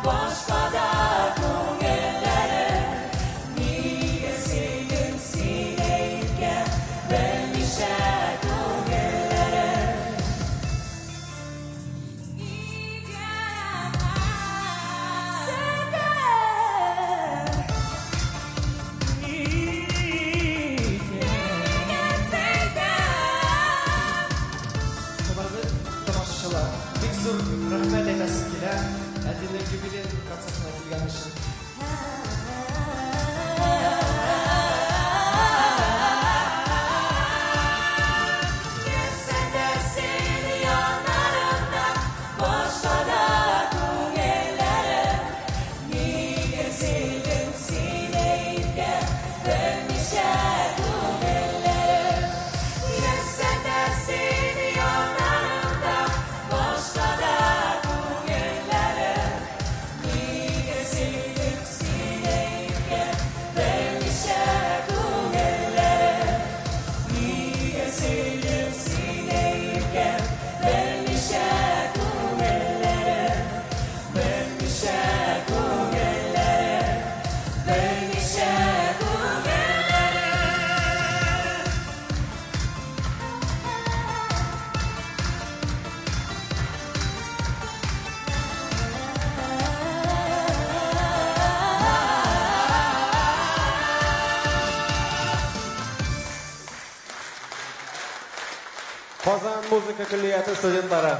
başka da kullarım Niye sevdim sineyken vermişe kullarım Құрметті тамашашылар, бек зор рахмет айтасым келе, әдемі юбилей концертіне келген үшін. Yetse de sil yanlarımda başka da kullarım Niye sevdim sineyken vermişe kullarım Yetse de sil yanlarımda başka da kullarım Niye sevdim sineyken vermişe kullarım Niye sevdim sineyken vermişe kullarım Vermişe kullarım Vermişe kullarım Qozon muzika kulliyati studentlari.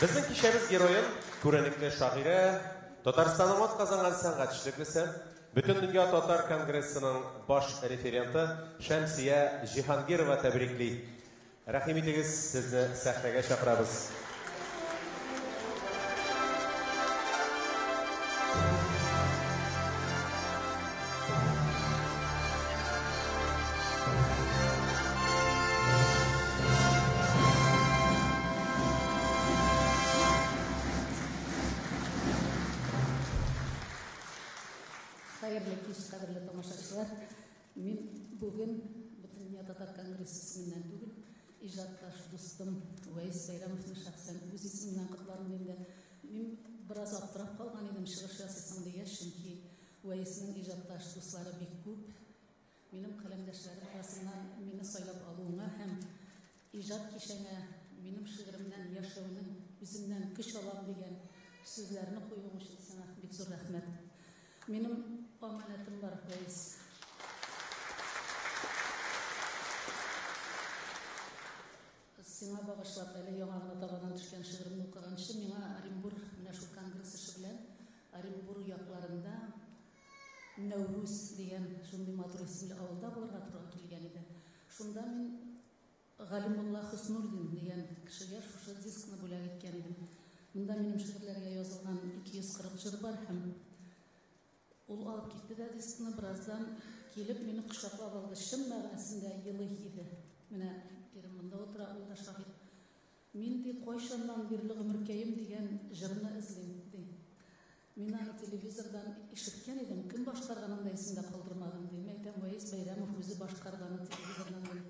Bizning kishamiz geroyin, ko'rinishli shoira, Tataristonda ot qozongan san'atchilisi, butun dunyo Tatar kongressining bosh referenti Shamsiya Jihongirova tabrikli. Rahim etingiz, sizni sahnaga chaqiramiz. Xayrli kech, qadrli tomoshabinlar. Men bugun butun dunyo Tatar kongressi ismidan tugul, ijoddosh do'stim Vays Bayramovni shaxsan o'z ismimdan qutlardim endi. Men biroz abturab qolgan edim shi'r yozsam degan, chunki Vaysning ijoddosh do'stlari bek ko'p. Mening qalamdoshlarim orasidan meni saylab oluvga ham ijod keshanga mening shi'rimdan yashashimdan o'zimdan kuch olam degan so'zlarni qo'ygan uchun sana bek zo'r rahmat. Mening omonatim bor Vays. Сиңа багышлап әле яңагына табадан төшкән шигыремне укыганчы миңа Оренбург менә шул конгресс эше белән Оренбург якларында Нәүрүз дигән шундый матур исемле авылда булырга туры килгән иде. Шунда мин Галимулла Хуснуллин дигән кешегә шушы дискны бүләк иткән идем. Монда минем шигырьләргә язылган 240 җыр бар һәм ул алып китте дә дискны, бераздан килеп мине кочаклап алды. Чын мәгънәсендә елый иде. Менә монда утыра, ул да шаһит. Мен де қойшаннан берлі ғұмыркейім деген жырны ізлемді. Мен аны телевизордан ишіткен едім, кім башқарғанын да есімде қалдырмадым дейм. Айтам, Уайс Байрамов өзі башқарғаны телевизордан.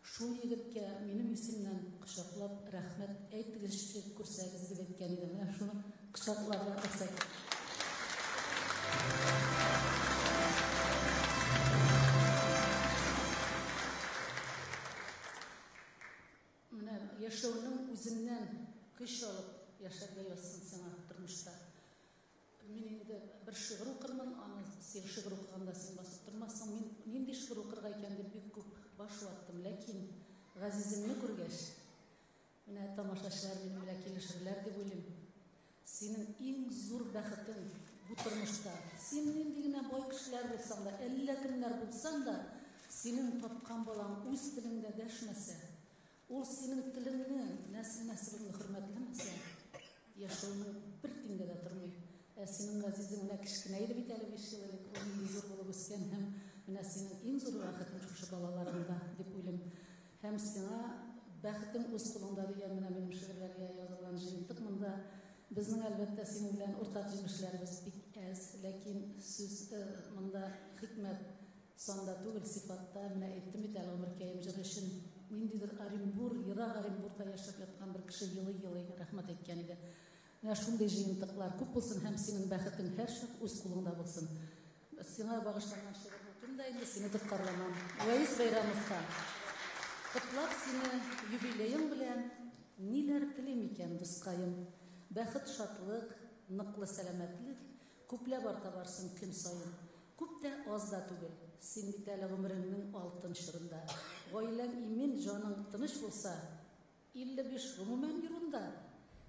Шул егітке менің есімнен құшақлап, рахмет, әйтігізші көрсәгіз деп еткен едім. Шуны құшақларға қырсақ. Yaşauның өзімнен күш алып, яшарда ясын саңа тұрмышта. Мен енді бір шығыр оқырмын, аны сен шығыр оқығанда сен басып тұрмасың. Мен де шығыр оқырға екенде бек көп башу аттым, ләкин ғазизімні көргеш. Мені тамашашылар менің ләкелі шырлар деп ойлым. Сенің ең зор бәқітің бұл тұрмышта. Сенің ендігіне бай кішілер болсаң да, әлі кімлер болсаң да, сенің тапқан балаң өз тіліңде дәшмәсе, ол сенің тіліңні, нәсіл-нәсіліңні құрметлемесе, яшауының бір теңге де тұрмай. Сенің ғазизің мына кішкінайды бет әлі 5 жыл елік, оның зор болып өскен, һәм мына сенің ең зор бәқітің шушы балаларында деп ойлым. Һәм сеңа бәқітің өз қолыңда деген мына менің шағырларға жазылған жиынтық. Мұнда біздің әлбәттә сенің белән ортақ җимешләребез бик әз, ләкин сүз мұнда хикмәт санда түгел, сифатта. Менә әйттем бит әле ғүмеркәйем җыры өчен ниндидер Оренбур, ерак Оренбурда яшәп яткан бер кеше елый-елый рәхмәт әйткән иде. Менә шундый җыентыклар күп булсын, һәм синең бәхетең һәр чак үз кулыңда булсын. Сиңа багышланган шигырь укыйм да инде сине тоткарламам. Уайс Байрамовка котлап сине юбилеең белән ниләр телим икән, дускаем. Бәхет, шатлык, ныклы сәламәтлек күпләп арта барсын көн саен. Күп тә аз да түгел. Син бит әле гомереңнең алтын чорында. Гаиләң имен, җаның тыныч булса, 55 гомумән юрында.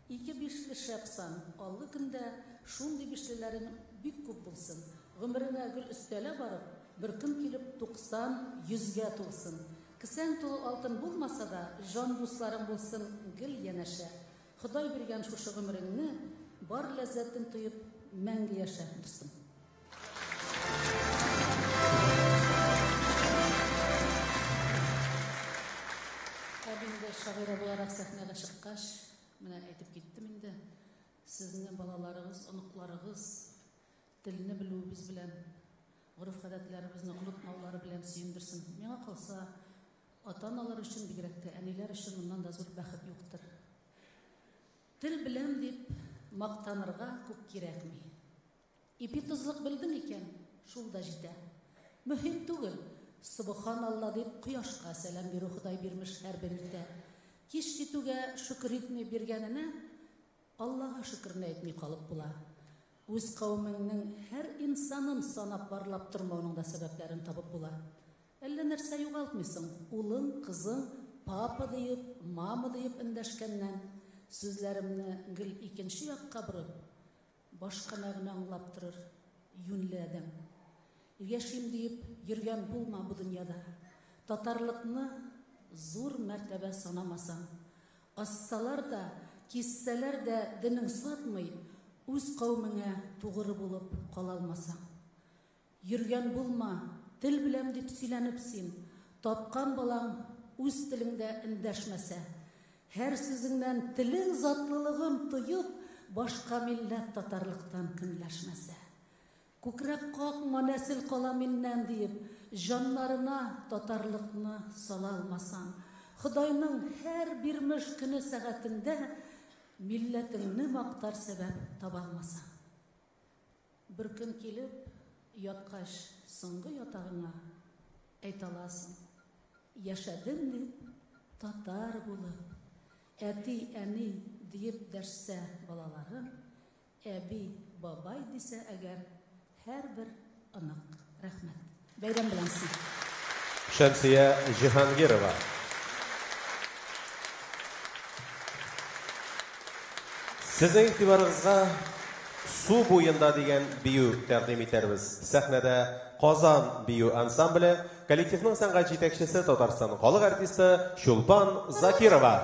2-5 шәпсан, аллы көндә шундый бишлеләрен бик күп булсын. Гомереңә гел өстәлә барып, бер көн килеп 90-100-гә тулсын. Кесәң тулы алтын булмаса да, җан дусларың булсын гел янәшә. Ходай биргән шушы гомереңне бар ләззәтен тоеп мәңге яшә, дустым. Әбинде шагыйрә буларак сәхнәгә чыккач, менә әйтеп киттем инде. Сезнең балаларыгыз, оныкларыгыз телне белүебез белән, гореф-гадәтләребезне онытмаулары белән сөендерсен. Миңа калса, ата-аналар өчен бигрәк тә, әниләр өчен моннан да зур бәхет юктыр. Тел белән дип мактанырга күп кирәкми. Ипи-тозлык белдең икән, шул да җитә. Мөһим түгел. Субханалла дип кояшка сәлам бирү Ходай бирмеш һәрбер иртә. Кич җитүгә шөкр итми биргәненә Аллага шөкрне әйтми калып була. Үз кавымыңның һәр инсанын санап барлап тормауның да сәбәпләрен табып була. Әллә нәрсә югалтмыйсың? Улың, кызың, папа дип, мама дип эндәшкәннән сүзләремне гел икенче якка борып, башка мәгънә аңлап торыр юнле адәм. Яшим дип йөргән булма бу дөньяда. Татарлыкны зур мәртәбә санамасаң, ассалар да, киссәләр дә динең сатмый, үз кавымыңа тугры булып кала алмасаң. Йөргән булма, тел белән дип сөйләнеп син, тапкан балаң үз телеңдә эндәшмәсә, һәр сүзеңнән телең затлылыгын тоеп, башка милләт татарлыктан көнләшмәсә. Күкрәк какма нәсел кала миннән диеп, җаннарына татарлыкны сала алмасаң, Худайның һәр бирмеш көне сәгатендә милләтеңне мактар сәбәп таба алмасаң. Бер көн килеп, яткач соңгы ятагыңа әйтә аласың. Яшәдем дип, татар булып, әти, әни диеп дәшсә балаларым, әби, бабай дисә әгәр һәр бер анык. Рәхмәт. Бәйрәм белән син. Шәмсия Җиһангирова. Сезнең игътибарыгызга Су буенда дигән бию тәкъдим итәрбез. Сәхнәдә Казан бию ансамбле, коллективның сәнгать җитәкчесе Татарстан халык артисты Чулпан Закирова.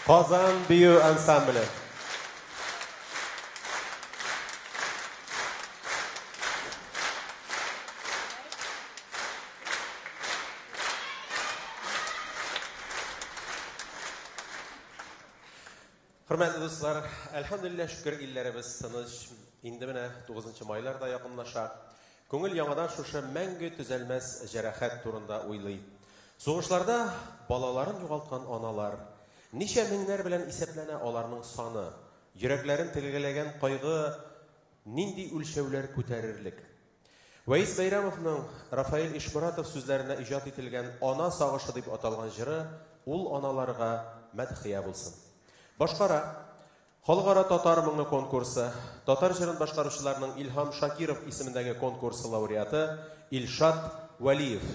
Қазан бию ансамблі. Hürmetli dostlar, elhamdülillah şükür illerimiz tınış. İndi mine 9. maylarda yakınlaşa. Көңіл яңадан шушы мәңгі түзелмәс жарахат турында уйлый. Соғышларда балаларын югалтқан аналар, ничә меңнәр белән исәпләнә аларның саны, йөрәкләрен тилгеләгән кайгы нинди үлчәүләр күтәрерлек. Вәис Бәйрәмовның Рафаэль Ишмуратов сүзләренә иҗат ителгән ана сагышы дип аталган җыры ул аналарга мәдхия булсын. Башкара Халыкара татар моңы конкурсы, татар җырын башкаручыларның Илһам Шакиров исемендәге конкурсы лауреаты Илшат Валиев.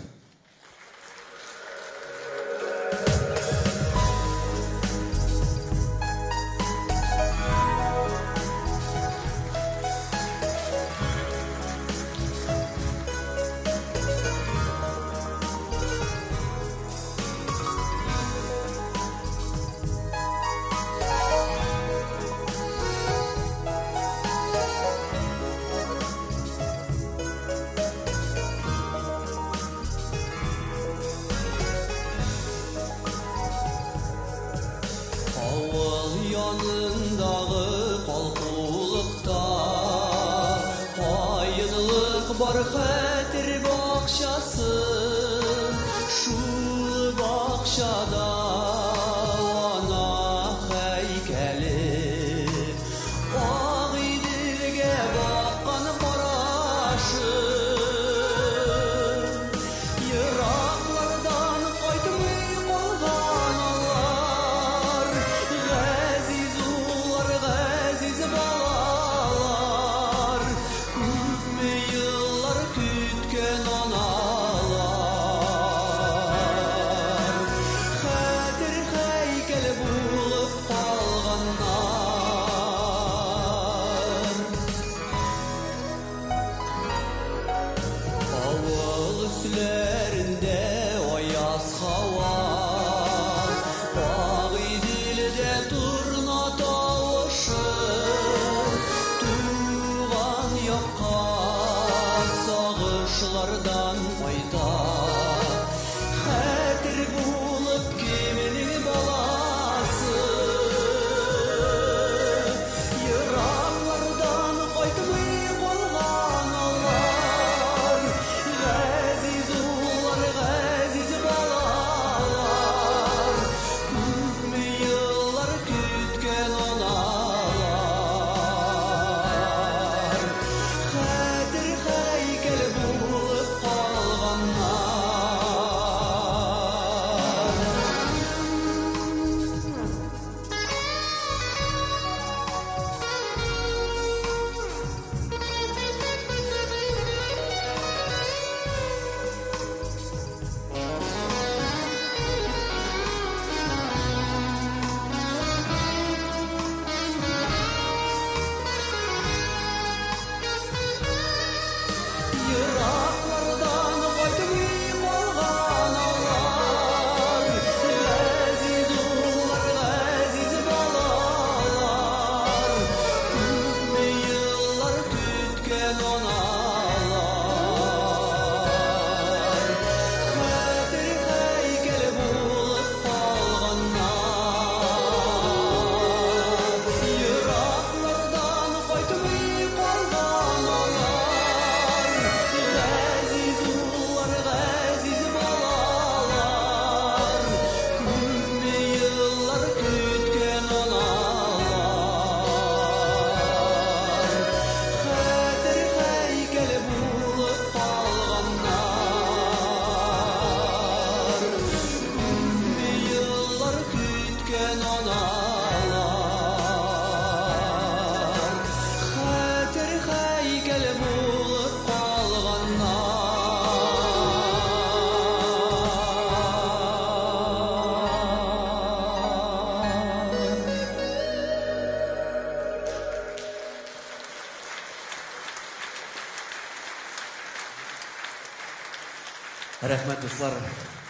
Рәхмәт дуслар,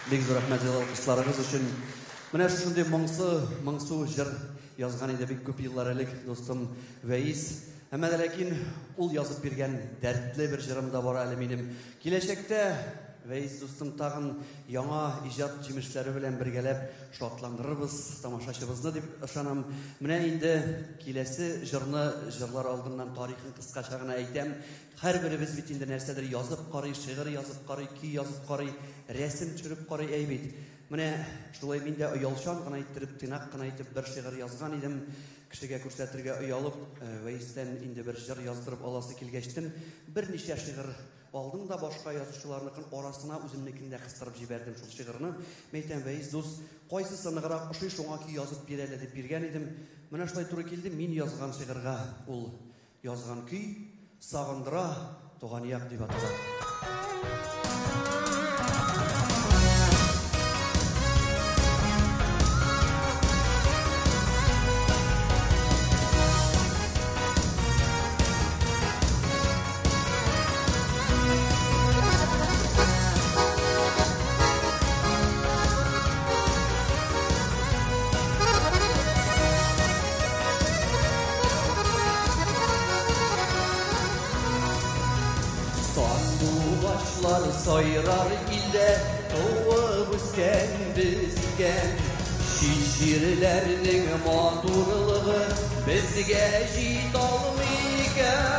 бик зур рәхмәт алкышларыгыз өчен. Менә шундый моңсу җыр язган иде бик күп еллар элек достым Вәис. Әмма ләкин ул язып биргән дәртле бер җырым да бар әле минем. Киләчәктә Вәис достым тагын яңа иҗат җимешләре белән бергәләп шатландырырбыз тамашачыбызны дип ышанам. Менә инде киләсе җырлар алдыннан тарихын кыскача гына әйтәм. Һәрберебез бит инде нәрсәдер язып карый, шигырь язып карый, көй язып карый, рәсем төшереп карый әйбит. Менә шулай мин дә оялчан гына иттереп, тыйнак кына итеп бер шигырь язган идем. Кешегә күрсәтергә оялып, Вәистән инде бер җыр яздырып аласы килгәчтен, берничә шигырь алдым да башка язучыларның арасына үземнекен дә кыстырып җибәрдем шул шигырьне. Мәйтәм Вәис дус, кайсысы ныграк ошый шуңа ки язып бирәле дип биргән идем. Менә шулай туры килде мин язган шигырьгә. Ул язган көй сагындыра туган як дип атала. Сайрар илдә туып үскән безгә шигырьләрнең матурлыгы безгә җитә алмый икән.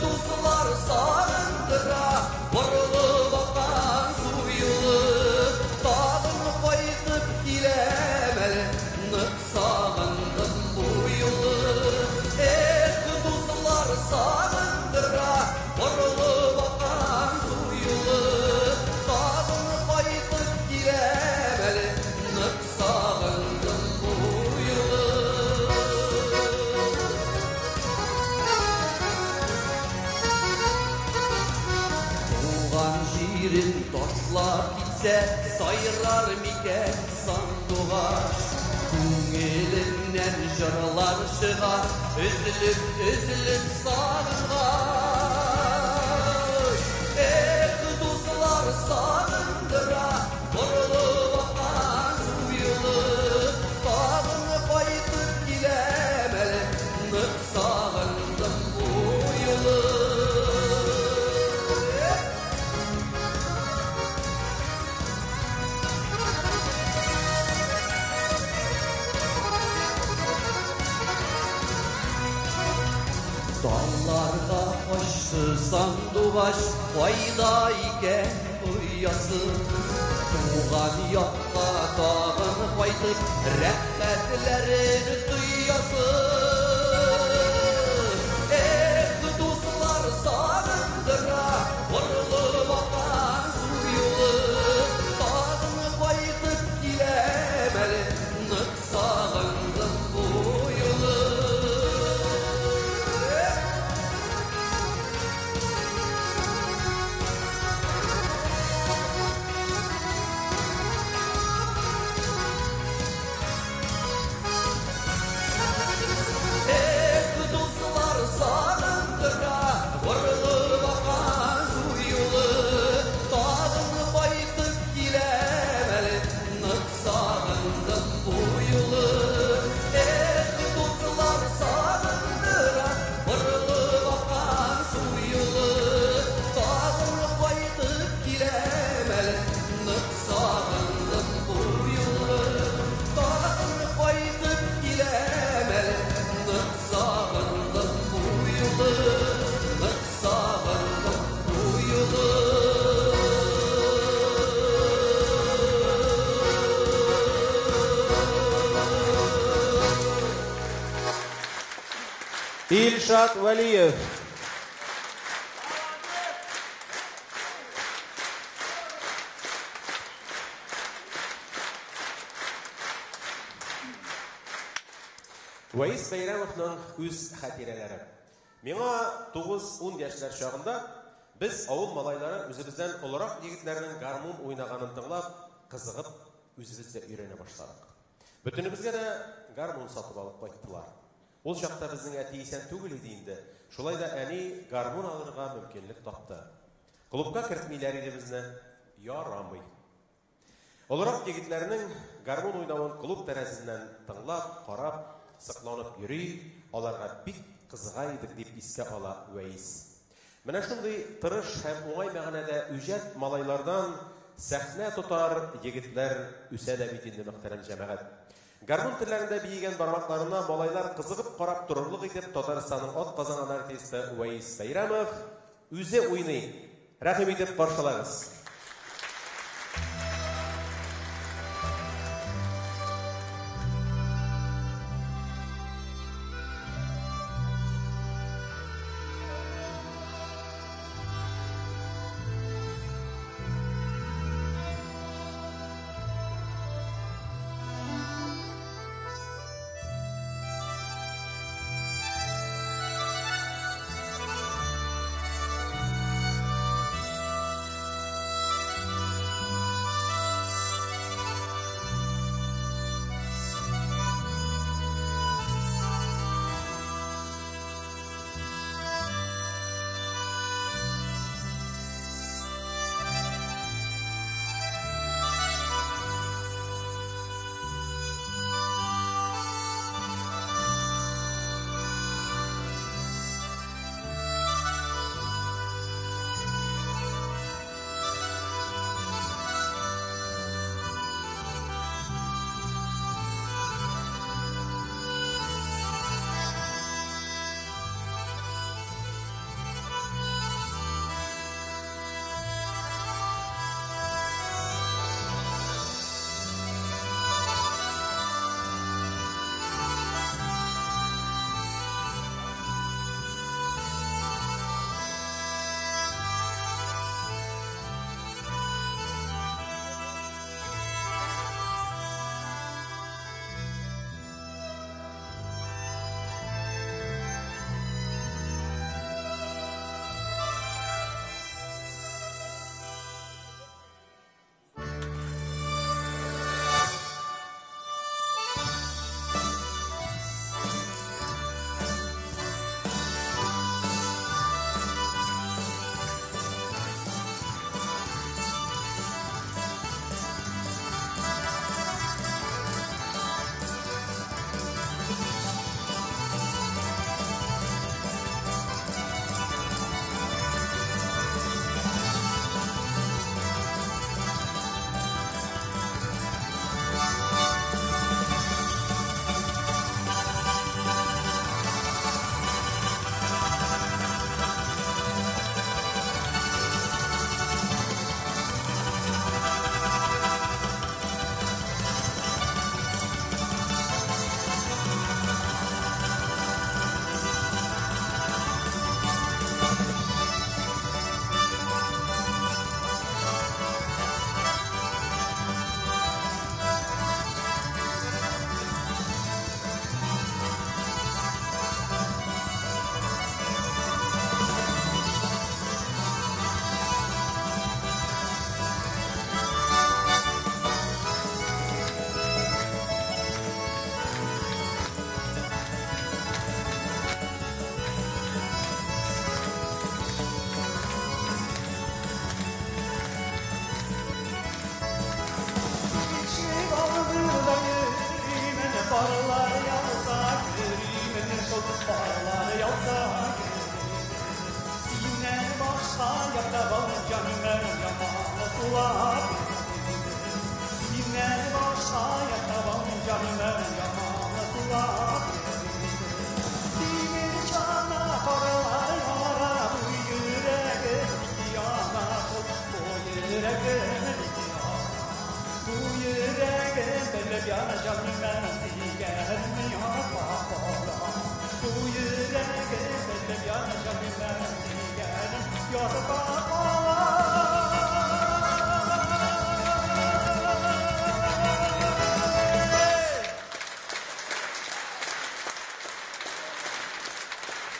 Дуслар сагындыра борылып аккан су юлы, тагын кайтып киләм әле, нык сагындым бу юлы. Дуслар сагындыра борылып аккан су юлы, тагын кайтып киләм әле, нык сагындым бу юлы. Туган җирен ташлап китсә, сайрар микән сандугач? Күңеленнән җырлар чыга, өзелеп сагынгач. Дуслар сагындыра борылып аккан су юлы, тагын кайтып киләм әле, нык сагындым бу юлы. Dallarga koştu sandугач, кайда икән уясы? Туган якка тагын кайтып, рәхмәтләрен тоясы. Дуслар сагындыра борылып аккан су юлы, тагын кайтып киләм әле, нык сагындым бу юлы. Илшат Валиев. Вәис Бәйрәмовның үз хатирәләре. Миңа 9-10 яшьләр чагында без авыл малайлары үзебездән олырак егетләрнең гармун уйнаганын тыңлап, кызыгып, үзебез дә өйрәнә башладык. Бөтенебезгә дә гармун сатып алып кайттылар. Ул чакта безнең әти исән түгел иде инде. Шулай да әни гармун алырга мөмкинлек тапты. Клубка кертмиләр иде безне. Ярамый. Олырак егетләрнең гармон уйнавын клуб тәрәзеннән тыңлап, карап, сыкланып йөри, аларга бик кызыга идек дип искә ала Вәис. Менә шундый тырыш һәм уңай мәгънәдә үҗәт малайлардан сәхнә тотар егетләр үсә дә бит инде мөхтәрәм җәмәгать. Гармон телләрендә биегән бармакларына малайлар кызыгып карап торырлык итеп Татарстанның атказанган артисты Вәис Бәйрәмов үзе уйный. Рәхим итеп каршылагыз.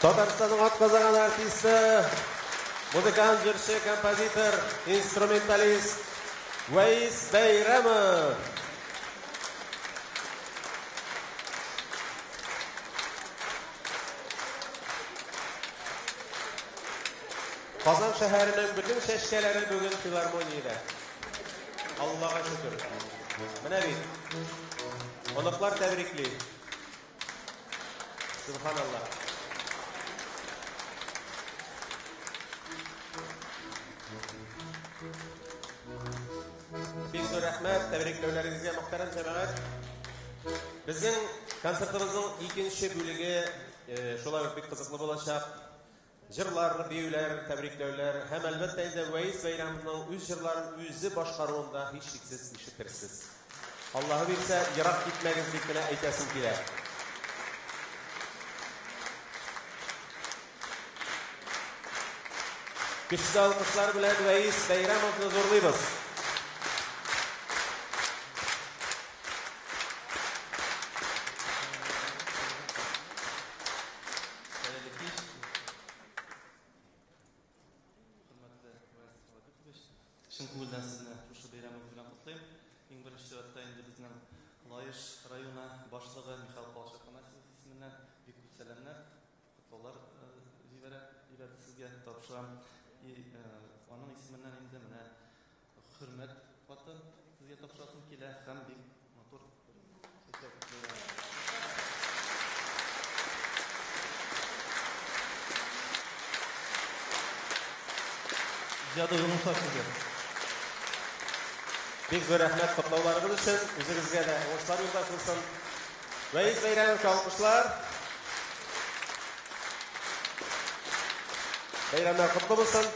Татарстанның атказанган артисты, музыкант, җырчы, композитор, инструменталист Вәис Бәйрәмов. Казан шәһәренең бөтен шәшкәләре бүген филармониядә. Allah'a şükür. Менә бит. Оныклар тәбрикли. Subhanallah. Бик зур рәхмәт, тәбрикләүләрегезгә мөхтәрәм җәмәгать. Безнең концертыбызның икенче бүлеге шулай ук бик кызыклы булачак. Җырлар, биюләр, тәбрикләүләр һәм әлбәттә инде Вәис Бәйрәмовның үз җырларын үзе башкаруында һич шиксез ишетерсез. Аллаһы бирсә, ерак китмәгез дип кенә әйтәсем килә. Көчле алкышлар белән Вәис Бәйрәмовны зурлыйбыз. Шын күңелдән сезне шушы бәйрәмегез белән котлыйм. Иң беренче чиратта инде безнең Лаеш районы башлыгы Михаил Палшаков исеменнән бик күп сәламнар, котлаулар җибәрә сезгә тапшырам. Аның исеменнән инде менә хөрмәт хаты сезгә тапшырасым килә һәм бик матур Бик зур рәхмәт котлауларыгыз өчен. Үзегезгә дә уңышлар юлдаш булсын. Вәис Бәйрәмовка алкышлар. Бәйрәмнәр котлы булсын.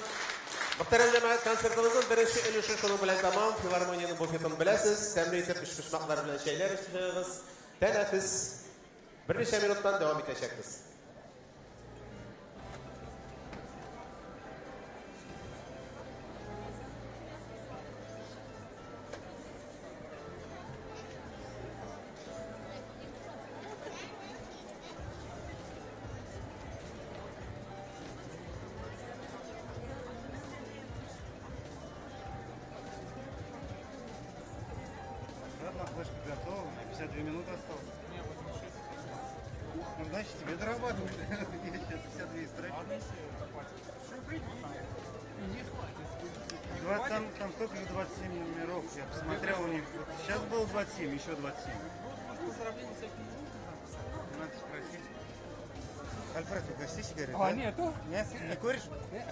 Мөхтәрәм җәмәгать, концертыбызның беренче өлеше шуның белән тәмам. Филармониянең буфетын беләсез. Тәмле итеп пешмәкләр белән чәйләр эчәбез. Тәнәфес. Берничә минуттан дәвам итәчәкбез. Флешка готова, 52 минуты осталось. Ну, значит, тебе дорабатывать. Я сейчас 52 строки. Там столько же 27 номеров. Я посмотрел у них. Сейчас было 27, еще 27. Надо спросить. Альфред, угости сигареты? А, нету. Нет? Не куришь? Нет.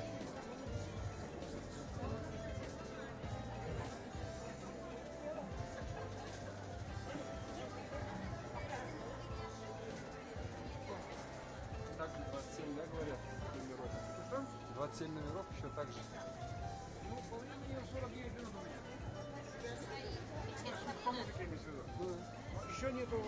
Так, 27, да, говорят, номеров? 27 номеров еще так же. Ну, по времени 49 минут у меня. По музыке имею в виду. Еще нету...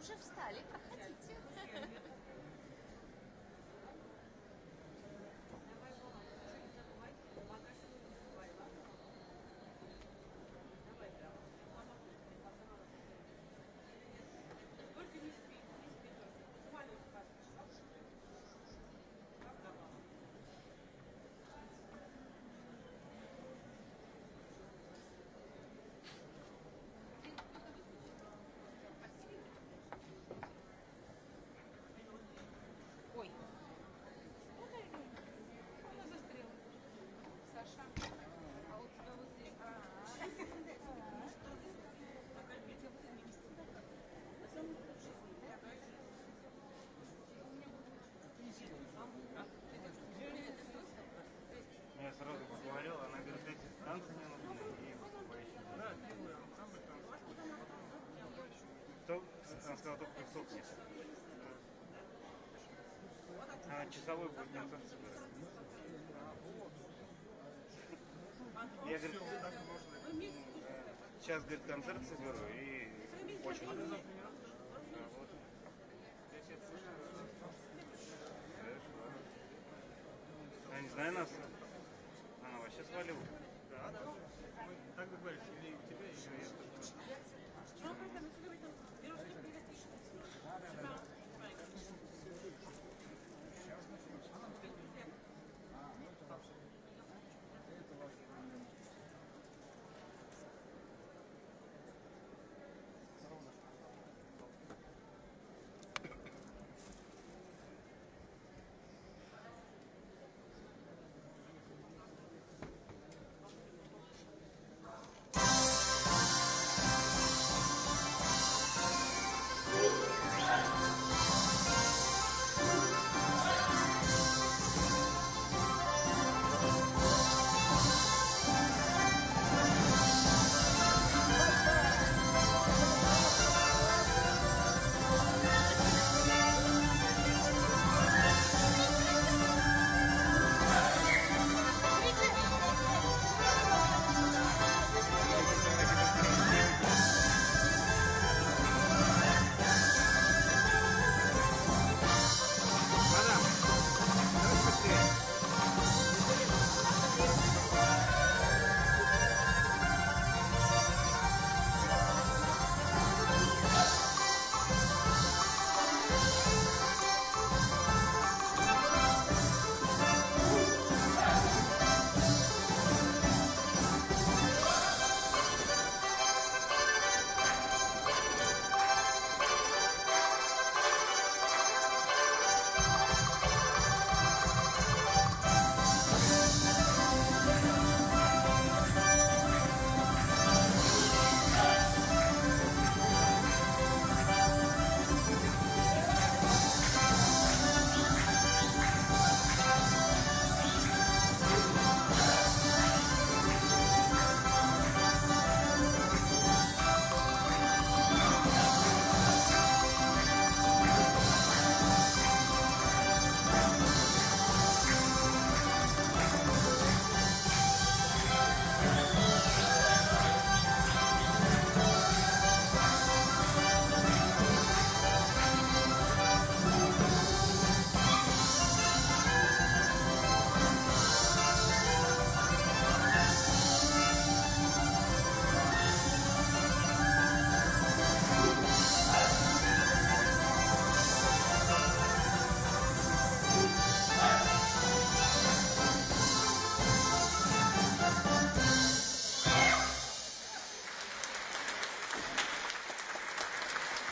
уже встали, проходите. Ой. Она застряла. Саша. А у тебя вот здесь. Я сразу поговорил, она говорит, эти танцы не нужны, и поищем. Да, делаю ансамбль танцев. Кто? Она сказала, только присок есть. А часовой будет концерт собирать. Я, говорит, сейчас, говорит, концерт соберу и очень много. Я не знаю нас. Она вообще свалила. Да, да. Мы так договорились, или у тебя, или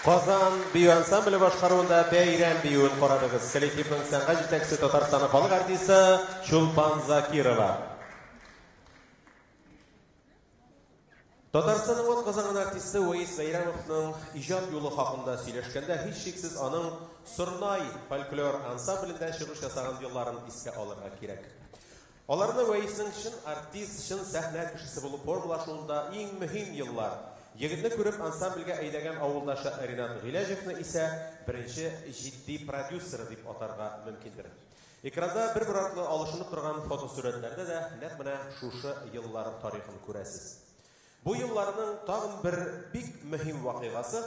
Қазан бию ансамблі башқаруында бәйрәм биюін қорадығыз. Коллективнің сәнға жетекшісі Татарстаны халық артисі Чулпан Закирова. Татарстанның от қазанған артисі Уайс Байрамовның ижад юлы хақында сөйлешкенде һич шексіз аның Сұрнай фольклор ансамблінде шығыш жасаған елларын иске алырға керек. Аларны Уайсның шын артист, шын сәхнә кішісі болып формулашуында ең мөһим еллар. Егетне күреп ансамбльгә әйдәгән авылдашы Ринат Гыйләҗевне исә беренче җитди продюсер дип атарга мөмкиндер. Экранда бер-бер артлы алышынып торган фотосурәтләрдә дә нәкъ менә шушы еллар тарихын күрәсез. Бу елларның тагын бер бик мөһим вакыйгасы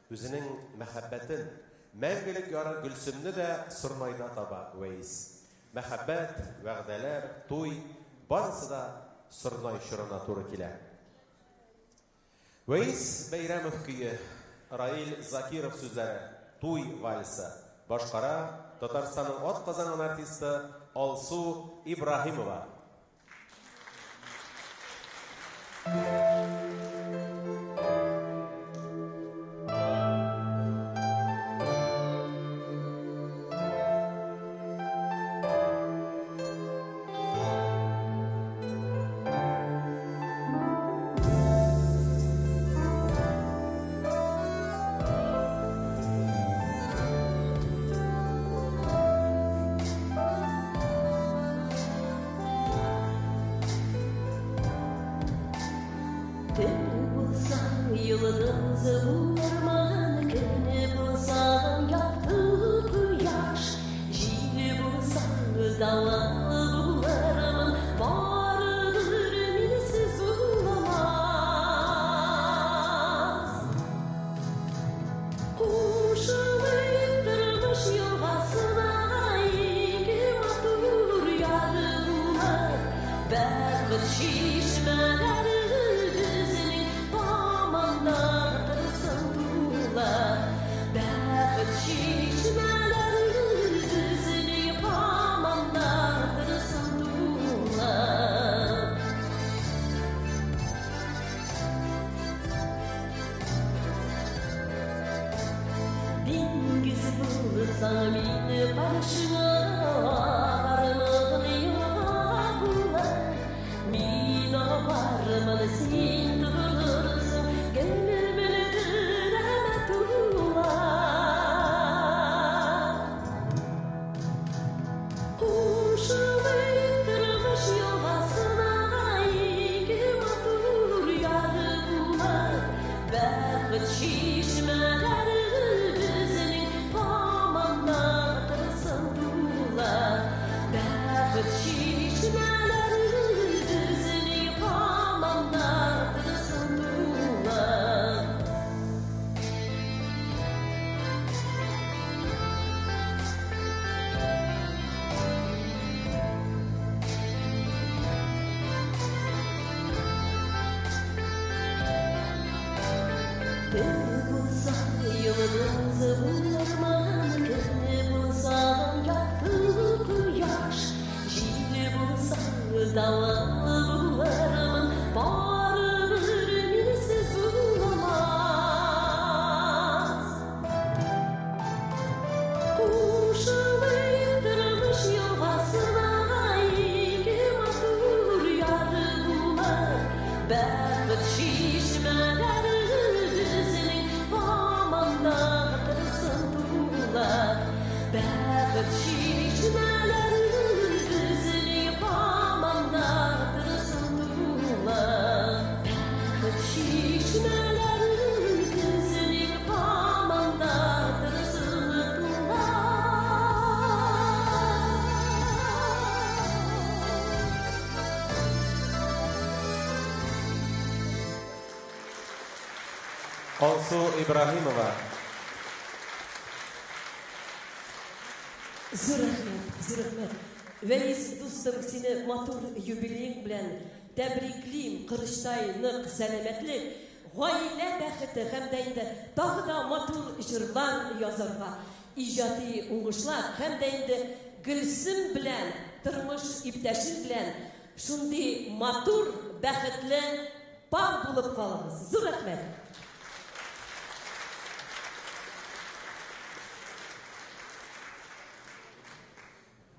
Үзенең мәхәббәтен, мәңгелек яры Гөлсемне дә Сырнайда таба Вәйс. Мәхәббәт, вәгъдәләр, туй, барысы да Сырнай чорына туры килә. Вәйс Бәйрәмов көе, Раил Закиров сүзләре, туй вальсы. Башкара Татарстанның атказанган артисты Алсу Ибраһимова. Алсу Ибраһимова. Зурахмет. Вәйс дустым, сине матур юбилейң белән тәбриклим, кырыштай нык сәламәтлек, гаилә бәхете һәм дә инде тагы да матур җырлар язарга, иҗади уңышлар һәм дә инде Гөлсем белән, тормыш иптәшең белән шундый матур, бәхетле пар булып калыгыз. Зур рәхмәт.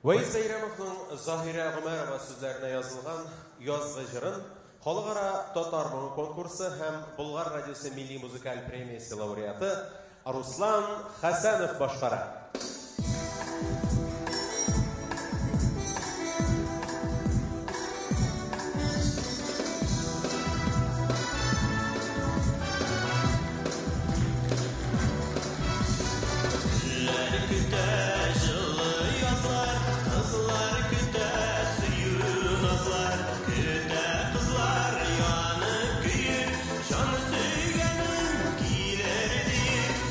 Вәйс Бәйрәмовның Заһирә Гомәрова сүзләренә язылган язгы җырын Халыкара татар моңы конкурсы һәм Болгар радиосы милли музыкаль премиясе лауреаты Руслан Хәсәнов башкара. Jаны сөйгәнем килер дип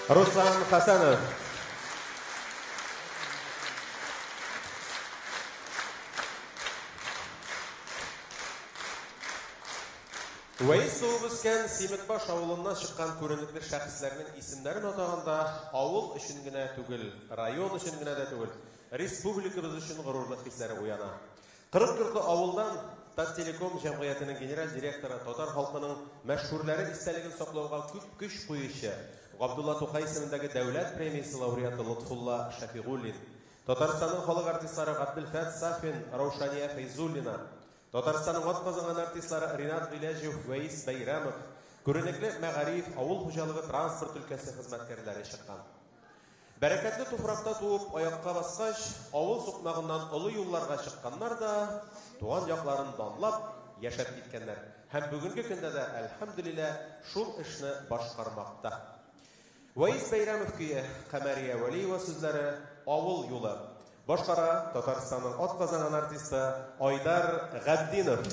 Руслан Хасанов. Уәйс туып өскен Семетбаш ауылынан шыққан көренеклі шәхесләрнең исемнәрен атаганда, авыл өчен генә түгел, район өчен генә дә түгел, республикабыз өчен горурлык хисләре уяна. 40 йортлы авылдан Таттелеком җәмгыятенең генераль директоры, татар халкының мәшһүрләре истәлеген саклауга күп көч куючы Габдулла Тукай исемендәге дәүләт премиясе лауреаты Лутфулла Шафигуллин, Татарстанның халык артистлары Габделфат Сафин, Раушания Файзуллина, Татарстанның атказанган артистлары Ринат Гыйләҗев, Вәйс Бәйрәмов, күренекле мәгариф, авыл хуҗалыгы, транспорт өлкәсе хезмәткәрләре чыккан. Бәрәкәтле туфракта туып, аякка баскач, авыл сукмагыннан олы юлларга чыкканнар да туган якларын данлап яшәп киткәннәр. Һәм бүгенге көндә дә, әлхәмдүлилләh, шул эшне башкармакта. Вәйс Бәйрәмов көе, Камәрия Вәлиева сүзләре, авыл юлы. Башкара Татарстанның атказанган артисты Айдар Габдинов.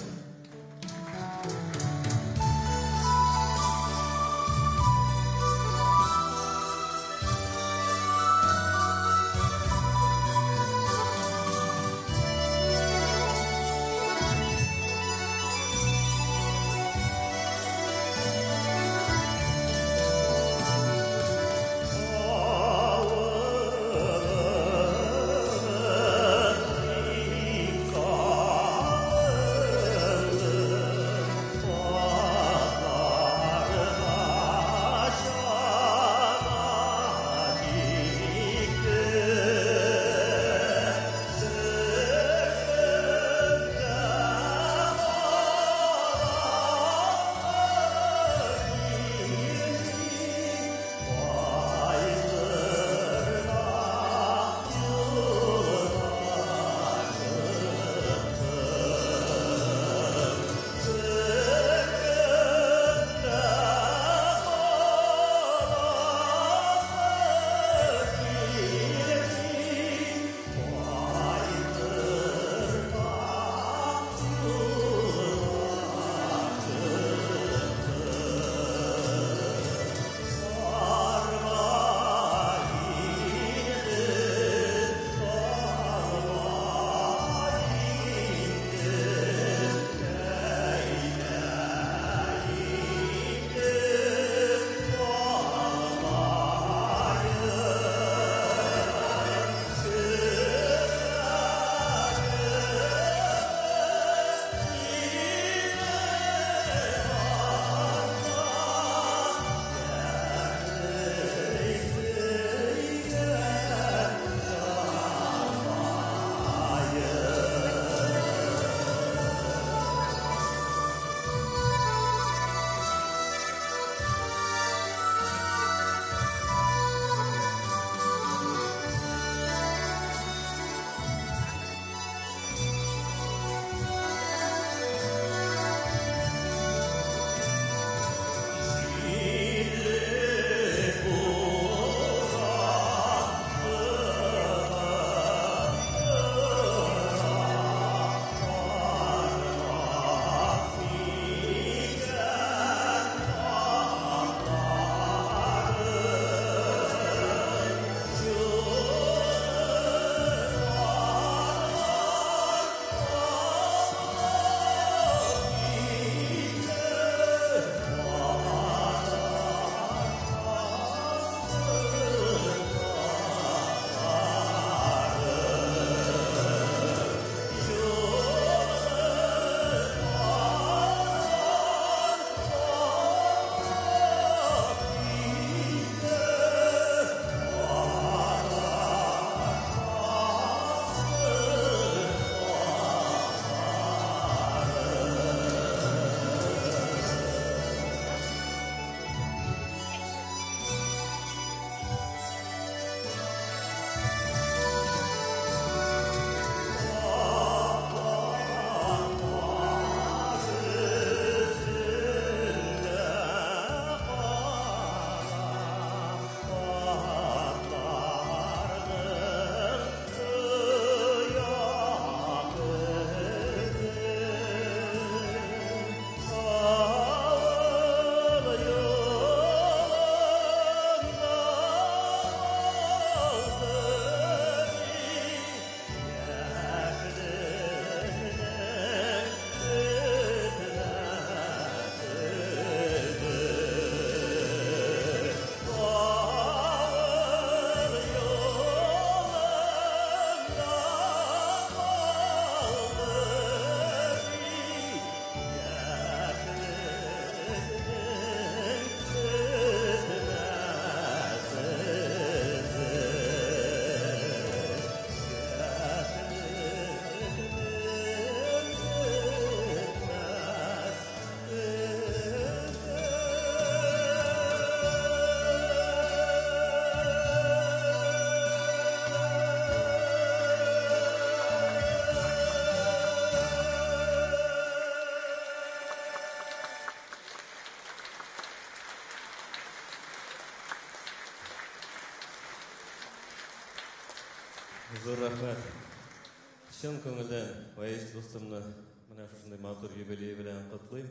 Зор рахмет. Шын көңілден Вайс достымны мына шушындай матур юбилей белән котлыйм.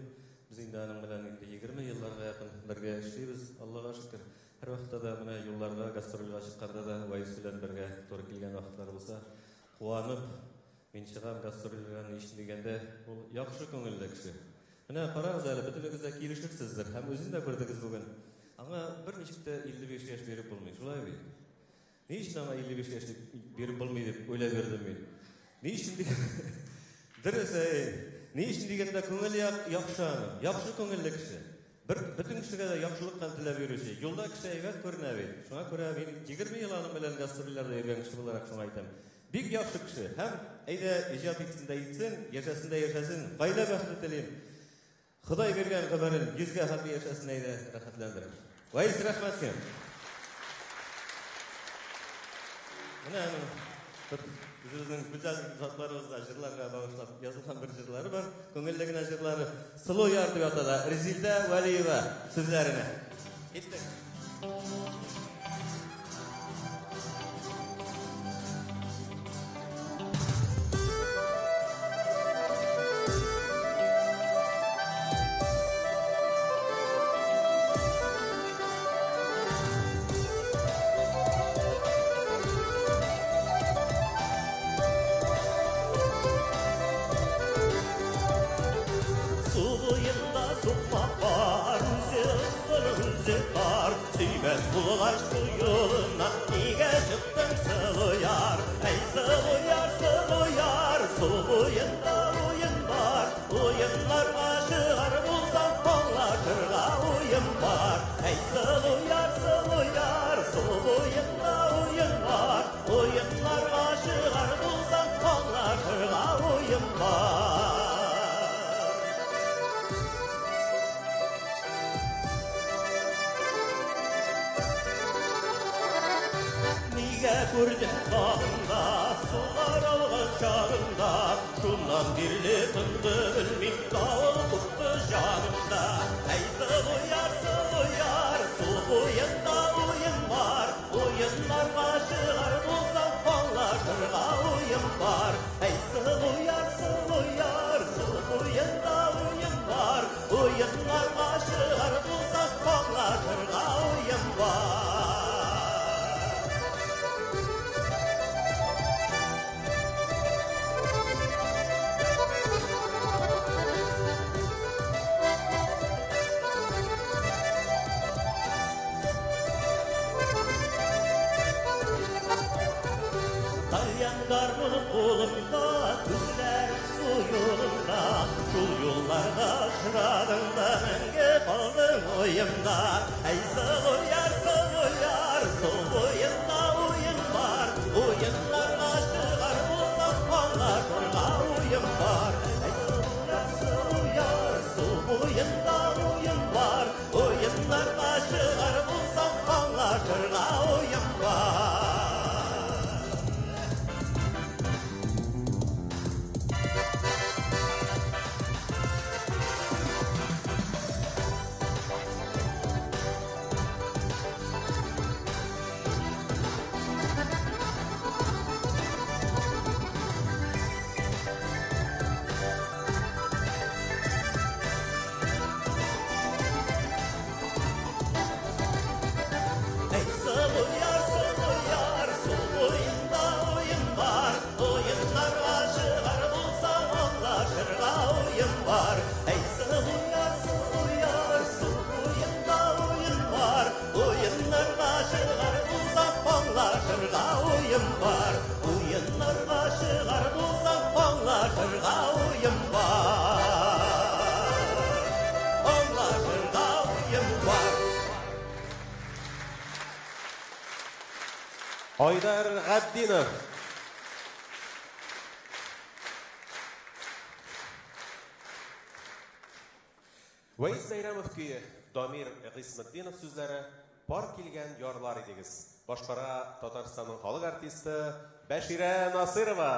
Без инде аның белән 20 елларга якын бергә эшлибез, Аллага шөкер. Һәр вакытта да менә юлларга, гастрольгә чыкканда да Вайс белән бергә туры килгән вакытлар булса, куанып, мин чыгам гастрольгә ишен дигәндә, ул яхшы күңелле кеше. Менә карагыз әле, бөтенегез дә килешерсездер, һәм үзен дә күрдегез бүген. Аңа бер ничек тә 55 яшь биреп булмый, шулай бит. Ни өчен аңа 55 яшь биреп булмый дип уйлап бирдем мин. Ни өчен дөрес, ни өчен дигәндә күңел яхшы, яхшы күңелле кеше. Бөтен кешегә дә яхшылык һәм теләп йөрүче. Юлда кеше әйбәт күренә бит. Шуңа күрә мин 20 ел аның белән гастрольләрдә йөргән кеше буларак шуңа әйтәм. Бик яхшы кеше. Һәм әйдә иҗат итсен дә итсен, яшәсен дә яшәсен. Гаилә бәхете телим. Ходай биргән гомерен 100гә хәтле яшәсен әйдә, рәхәтләндерен. Вайс рәхмәт сиңа. Менә Үзебезнең гүзәл затларыбызга, җырларга багышлап язылган бер җырлары бар. Күңелле генә җырлары. Сылу яр дип атала. Резилдә Вәлиева сүзләренә. Киттек. Айдар Габдинов. Вайс Бәйрәмов көйі Дамир Гыйсметдинов сүзләре бар килгән ярлар идегез. Башкара Татарстанның халык артисты Бәширә Насырова.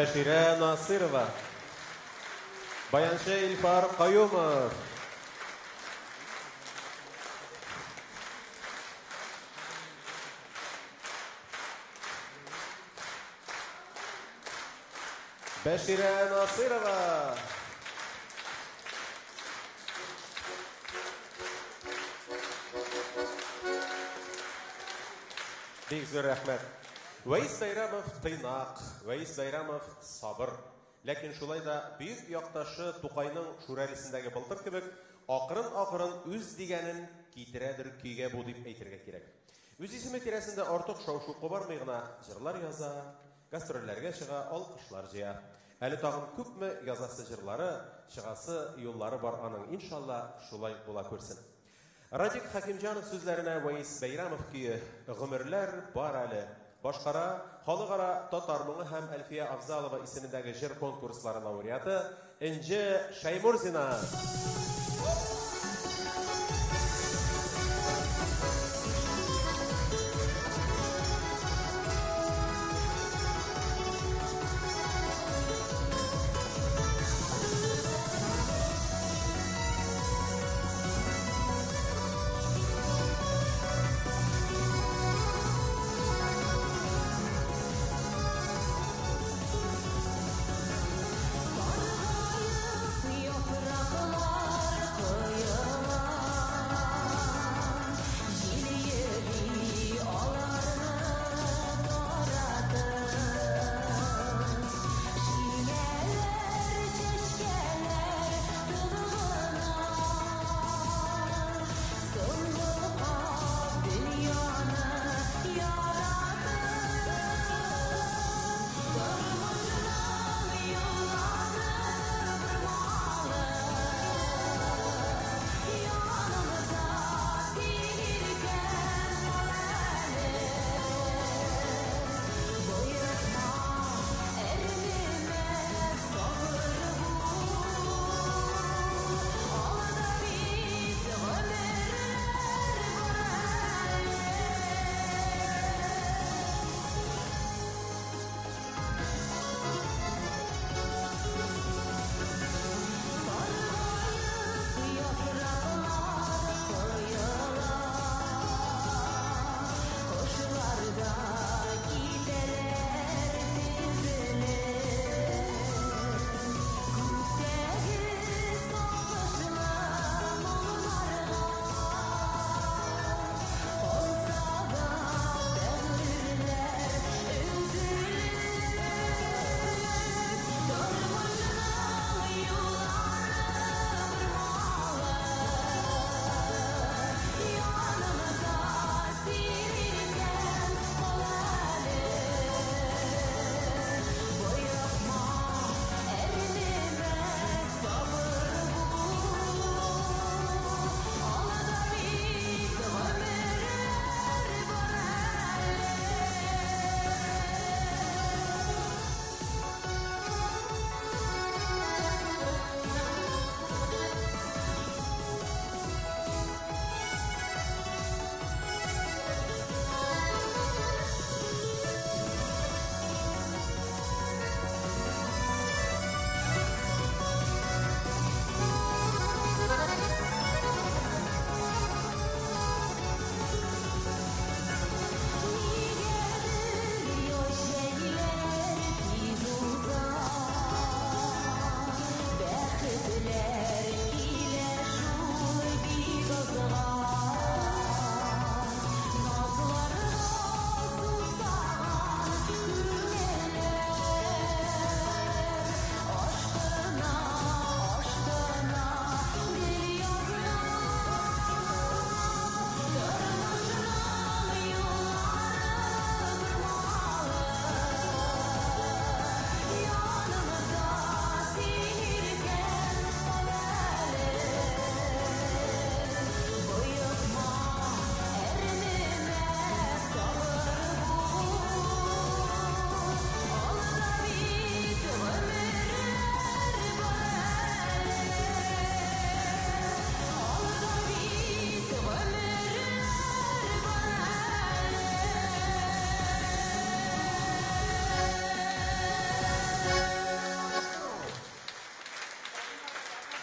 Бәширә Насырова. Баяншы Илфар Каюмов. Бәширә Насырова. Бик зур рәхмәт. Вәйс Байрамов тыйнак, Вәйс Байрамов сабыр. Ләкин шулай да бөек якташы Тукайның шүрәлесендәге былтыр кебек, акрын-акрын үз дигәнен китерәдер көйгә бу дип әйтергә кирәк. Үз исеме тирәсендә артык шау-шу бармый гына җырлар яза, гастрольләргә чыга, алкышлар җыя. Әле тагын күпме язасы җырлары, чыгасы юллары бар аның, иншалла, шулай була күрсен. Радик Хакимҗанов сүзләренә Вәйс Байрамов көе гомерләр бар әле. Башкара, халыкара татар моңы һәм Әлфия Авзалова исемендәге җыр конкурслары лауреаты Энҗе Шаймурзина.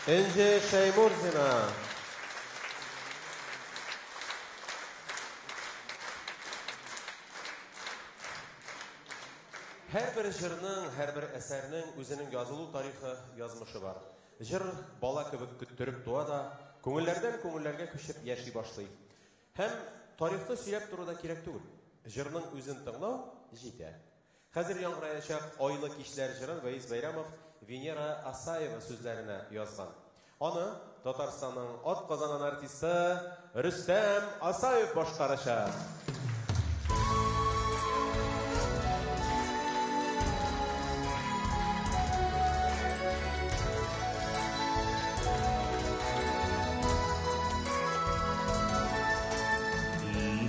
Энже Шаймурзина. Her bir jırның, her bir əsərinin özünün yazılı tarixi, yazmışı var. Jır bala kibik küttürüp tuğa da, көңілләрдән көңілләргә көчеп яши башлый. Һәм тарихты сөйләп тору да кирәк түгел. Жырның үзен тыңлау җитә. Хәзер яңгыраячак Айлы кичләр җырын Вәис Бәйрәмов Венера Асаева сүзләренә язган. Аны Татарстанның атказанган артисты Рөстәм Асаев башкарачак.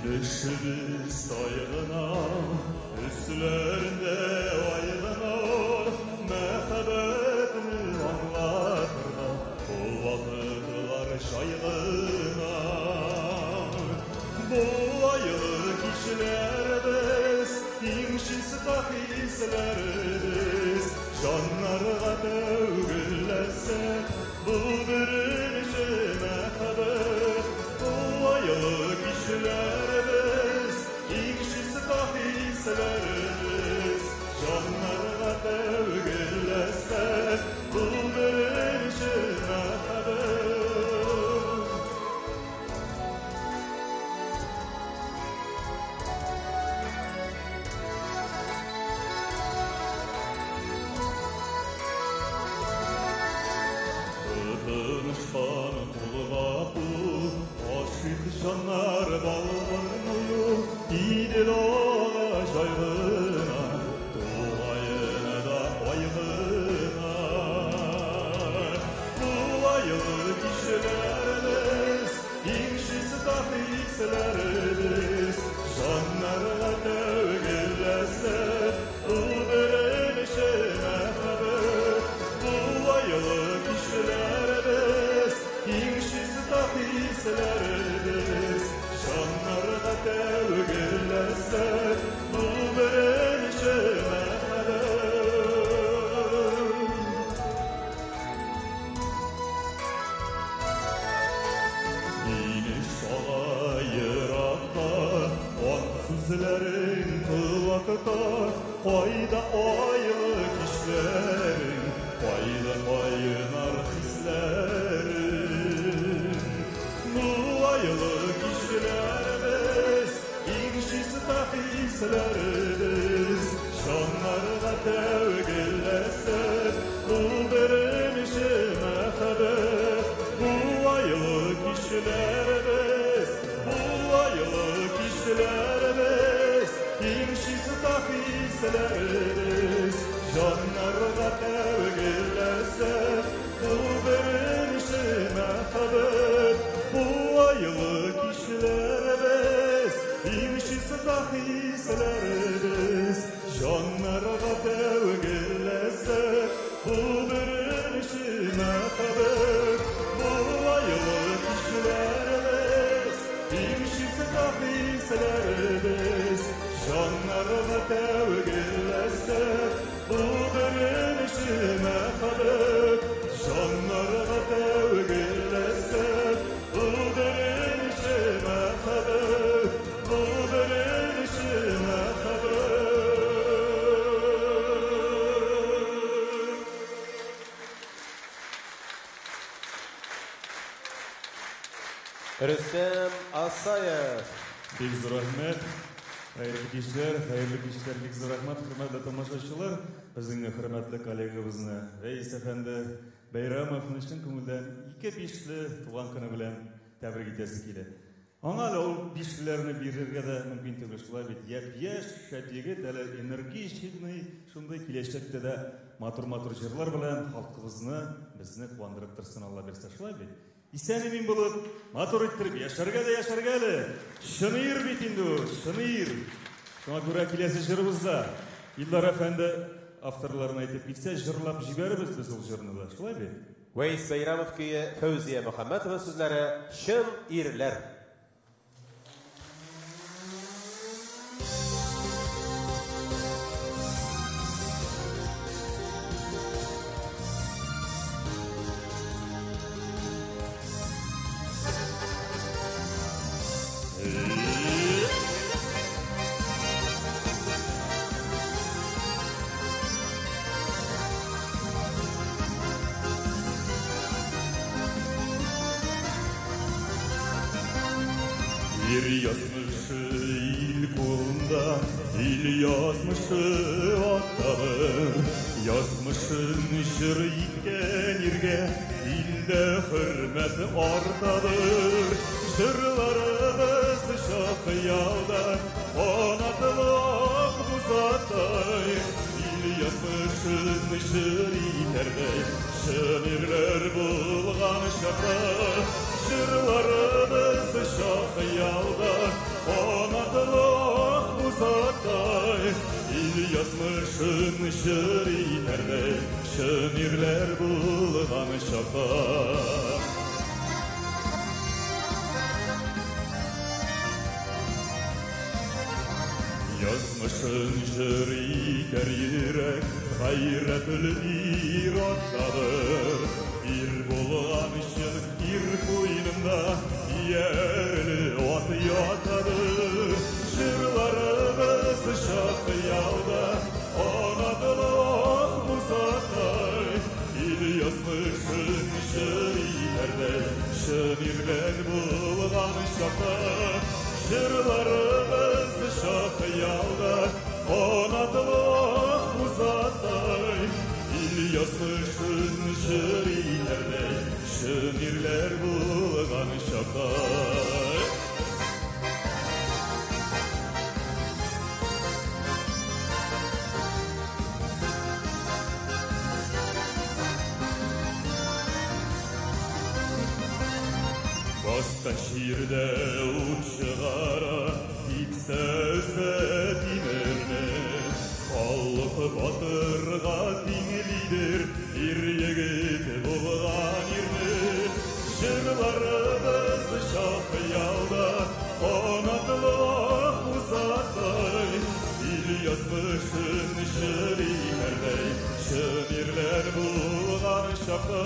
Düşübüz sayğına, üstlerinde ayğına, mehabetini anlatırlar, bu vakıtlar şaygına. Bu aylı kişilerimiz, inşisi tahislerimiz, canlarına tövgüllese, bu birinci mehabet, bu aylı kişilerimiz, İkşisi tahislerimiz, canlarına tevgillese, bu birinci mehabet. Tutuşkan kulga bu, aşık canlar bağırmıyor. İdil oğa jaygına, doğayına da ayğına. Bu aylı kişilerimiz, inşisi tahislerimiz, canlarına tevgillese, bu birinci mehabet. Bu aylı kişilerimiz, inşisi tahislerimiz, canlarına tevgillese, bu birinci mehabet. Dini sağa yırakta, ot sözlerin kulakta, Qayda aylı kişilerin, qayda qaynar hislerin. Bu aylı kişilerimiz, İkşisi tahislerimiz, canlarına tevgillese, bu birinci mehabet. Bu aylı kişilerimiz, bu aylı kişilerimiz, İkşisi tahislerimiz, canlarına tevgillese, bu birinci mehabet. Bu aylı kişilerimiz, İkşisi tahislerimiz, canlarına tevgillese, bu birinci mehabet. Bu aylı kişilerimiz, İkşisi tahislerimiz, canlarına tevgillese, bu birinci mehabet. Canlarına tevgillese, bu birinci mehabet, bu birinci mehabet. Rüstem Asayev. Бик зур рәхмәт. Хәерле кичләр, бик зур рәхмәт, хөрмәтле тамашачылар. Безнең хөрмәтле коллегабызны Вәис әфәнде Бәйрәмовны чын күңелдән 2-5 туган көне белән тәбрик итәсе килә. Аңа ул 5-ләрне бирергә дә мөмкин түгел, шулай бит. Яшь, шәп егет, әле энергичный, шундай киләчәктә дә матур-матур җырлар белән халкыбызны, безне куандырып торсын Алла бирсә, шулай бит. Исән-имин булып, матур иттереп яшәргә дә яшәргә әле. Шыныйыр бит инде ул, шыныйыр. Шуңа күрә киләсе җырыбызда Илдар әфәнде авторларын әйтеп китсә, җырлап җибәрбез без ул җырны да, шулай бит. Вәис Бәйрәмов көе Фәүзия Мөхәммәтова сүзләре «Шын ирләр». Bir yazmışı il kolunda, il yazmışı attadır. Yazmışın jır itken irge, ilde hürmet artadır. Jırlarımız şakıyalda, onatılık uzatay. Il yazmışın jır iterde, şönirler bulgan şaka. Jırlarımız şakıyalda, onatılık uzatay. Il yazmışın jır iterde, şönirler bulgan şaka. Yazmışın jır iter yürek, gayretül irattadır. Bir bulgan işin bir koynunda, yerli ot yatadır. Jırlarımız şakıyalda, onatılık uzatay. Il yazmışın jır iterde, şönirler bulgan şaka. Jırlarımız şakıyalda, onatılık uzatay. Il yazmışın jır iterde, şönirler bulgan şaka. Басқан жерде от шығара, типсе өзетімерне. Халық батырға тең лидер, ергегет болған ерне. Жырларымыз шақыялда, онатылық ұзаттай. Il yazmışın jır iterде, şönirler bulgan şaka.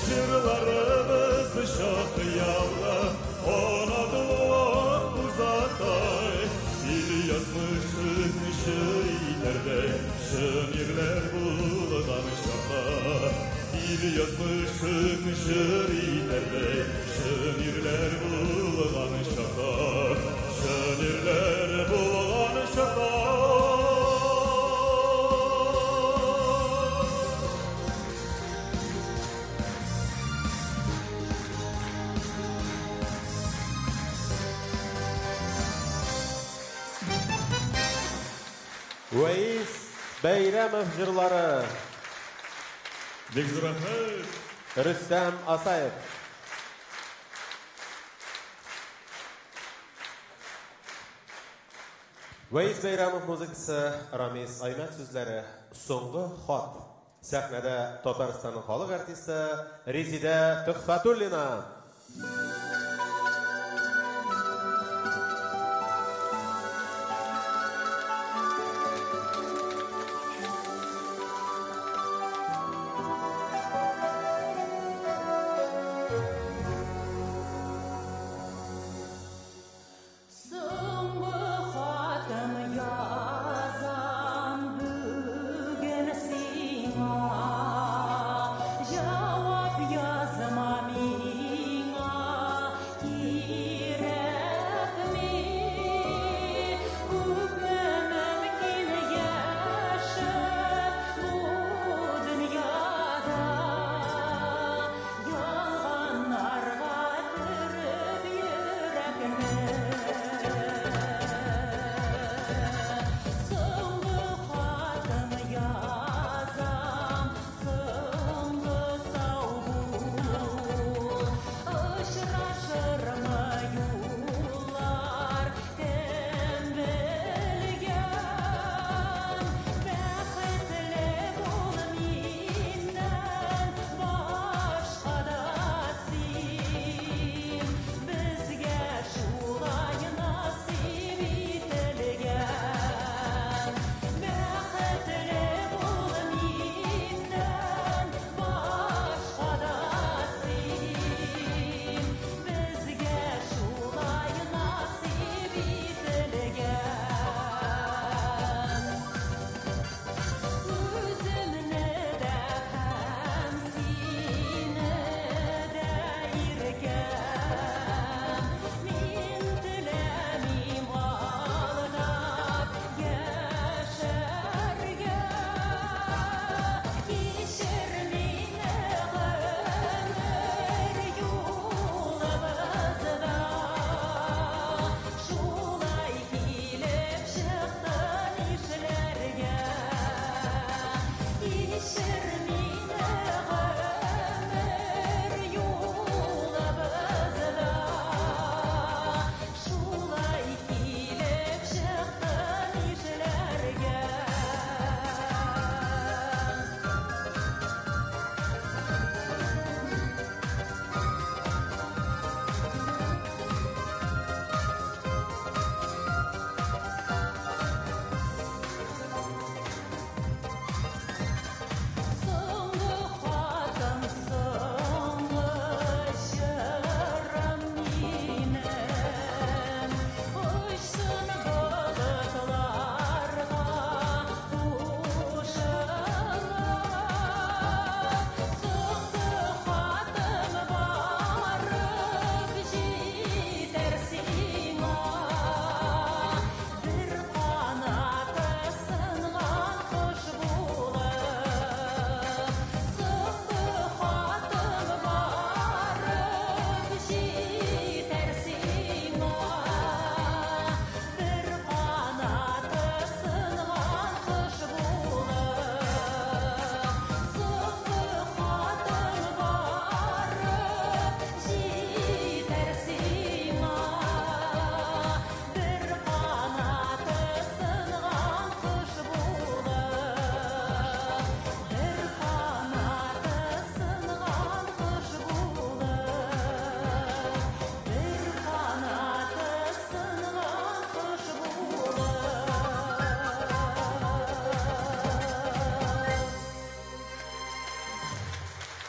Jırlarımız şakıyalda, onatılık uzatay. Il yazmışın jır iterде, şönirler bulgan şaka. Il yazmışın jır iterде, şönirler bulgan şaka. Şönirler bulgan şaka. Ваис Бәйрәмов жырлары. Бекзур Ахмет. Рүстәм Асаев. Ваис Бәйрәмов музыкасы, Рамис Аймәт сүзләре. Соңғы хат. Сәхнәдә Татарстанның халық артисты Резида Төхфәтуллина. Jawab yazma mi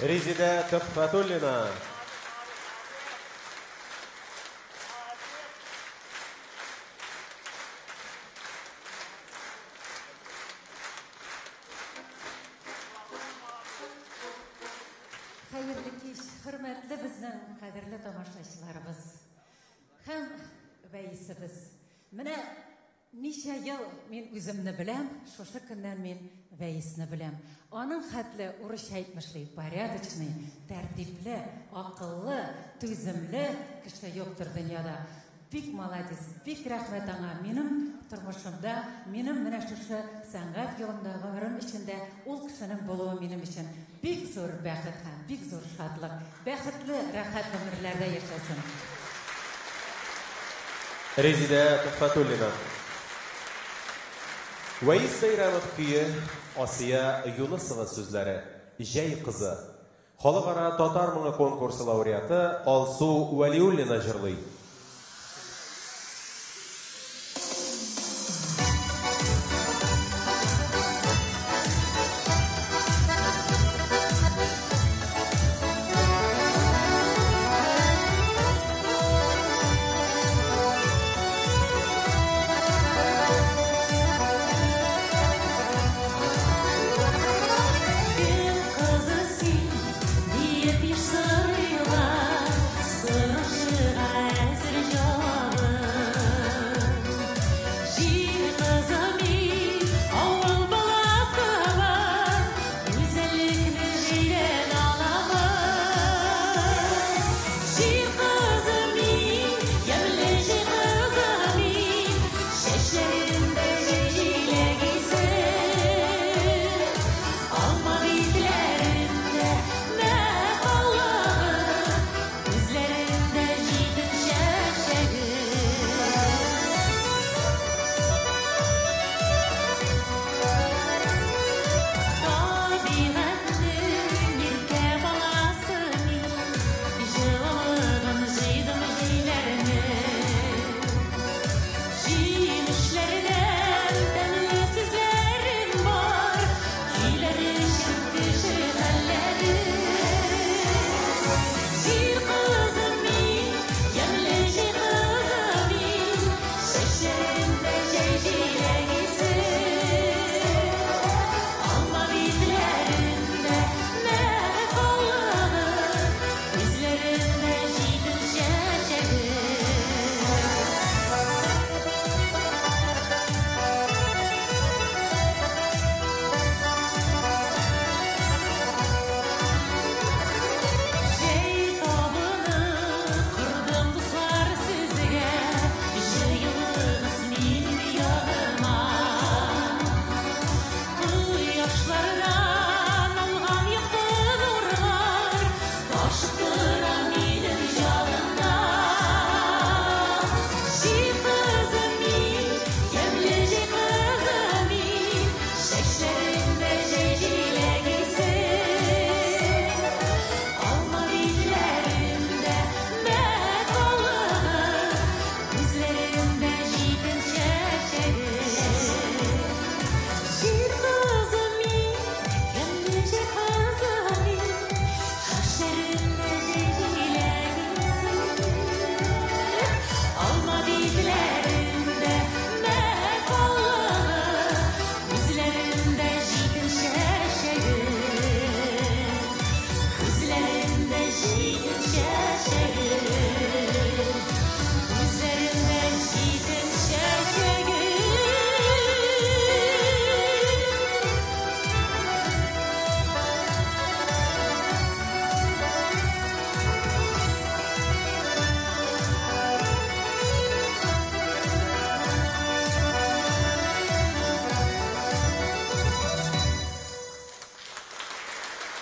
Резида Төхфәтуллина. Хәерле кич, хөрмәтле безнең кадерле тамашачыларыбыз. Һәм Вәйисебез. Менә ничә ел мин үземне беләм, шушы көннән мин Вәйисне беләм. Аның хәтле урысча әйтмешләй, порядочный, тәртипле, акыллы, түземле кеше юктыр дөньяда. Бик молодец, бик рәхмәт аңа. Минем тормышымда, минем менә шушы сәнгать юлында гомерем эчендә ул кешенең булуы минем өчен бик зур бәхет һәм бик зур шатлык. Бәхетле, рәхәт гомерләрдә яшәсен. Резида Төхфәтуллина. Вәйис Бәйрәмов көе Асия Юнысова сүзләре. Җәй кызы. Халыкара татар моңы конкурсы лауреаты Алсу Вәлиуллина җырлый.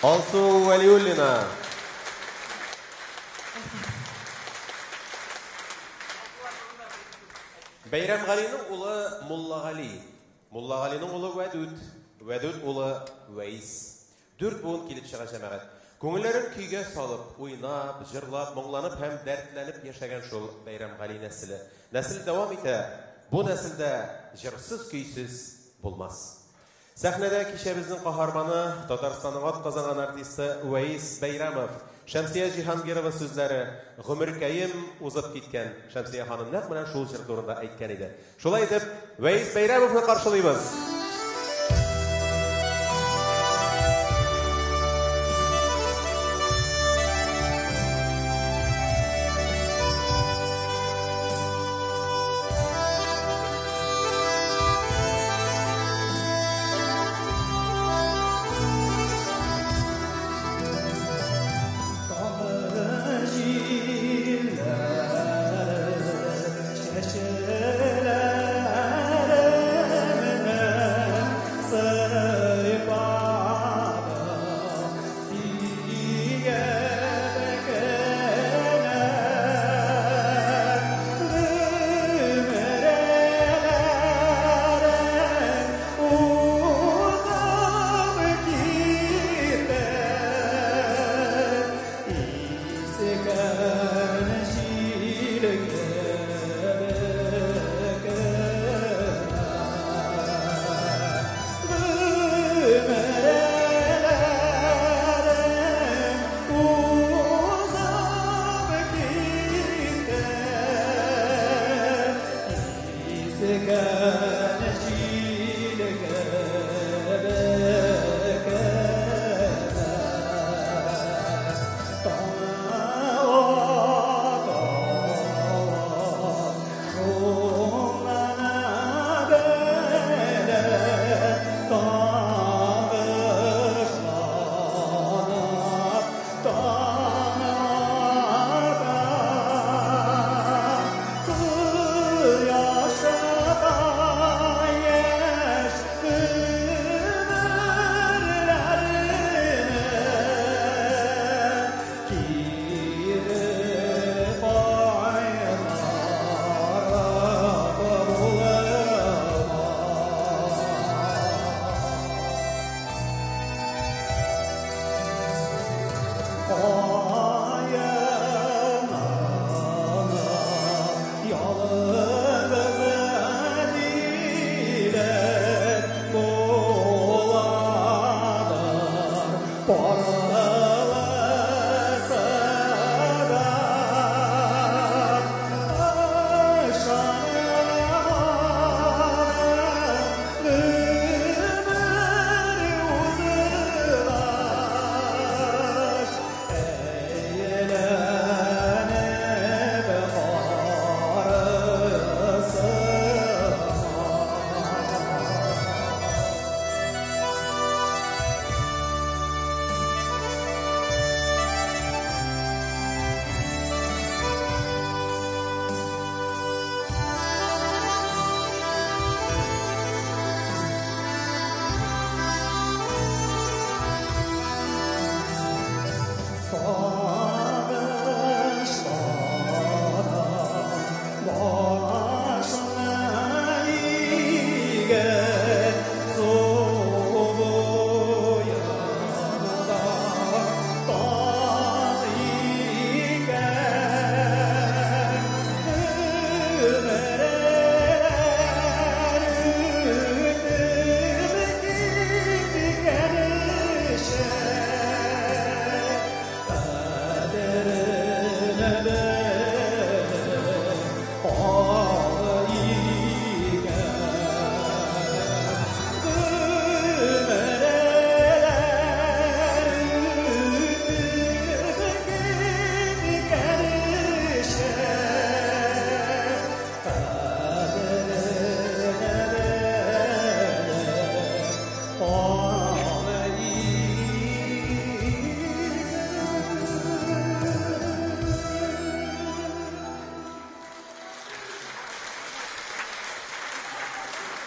Алсу Вәлиуллина. Бәйрәмғалиның улы Муллағали. Муллағалиның улы Вәдүд. Вәдүд улы Вәйис. 4 буын килеп чыга җәмәгать. Күңелләрен көйгә салып, уйнап, җырлап, моңланып һәм дәртләнеп яшәгән шул Бәйрәмғали нәселе. Нәсел дәвам итә. Бу нәселдә җырсыз, көйсез булмас. Сәхнәдә кичә безнең каһарманы Татарстанның атказанган артисты Вәис Бәйрәмов. Шәмсия Җиһангирова сүзләре гомеркәем узып киткән. Шәмсия ханым нәкъ менә шул җыр турында әйткән иде. Шулай итеп, Вәис Бәйрәмовны каршылыйбыз.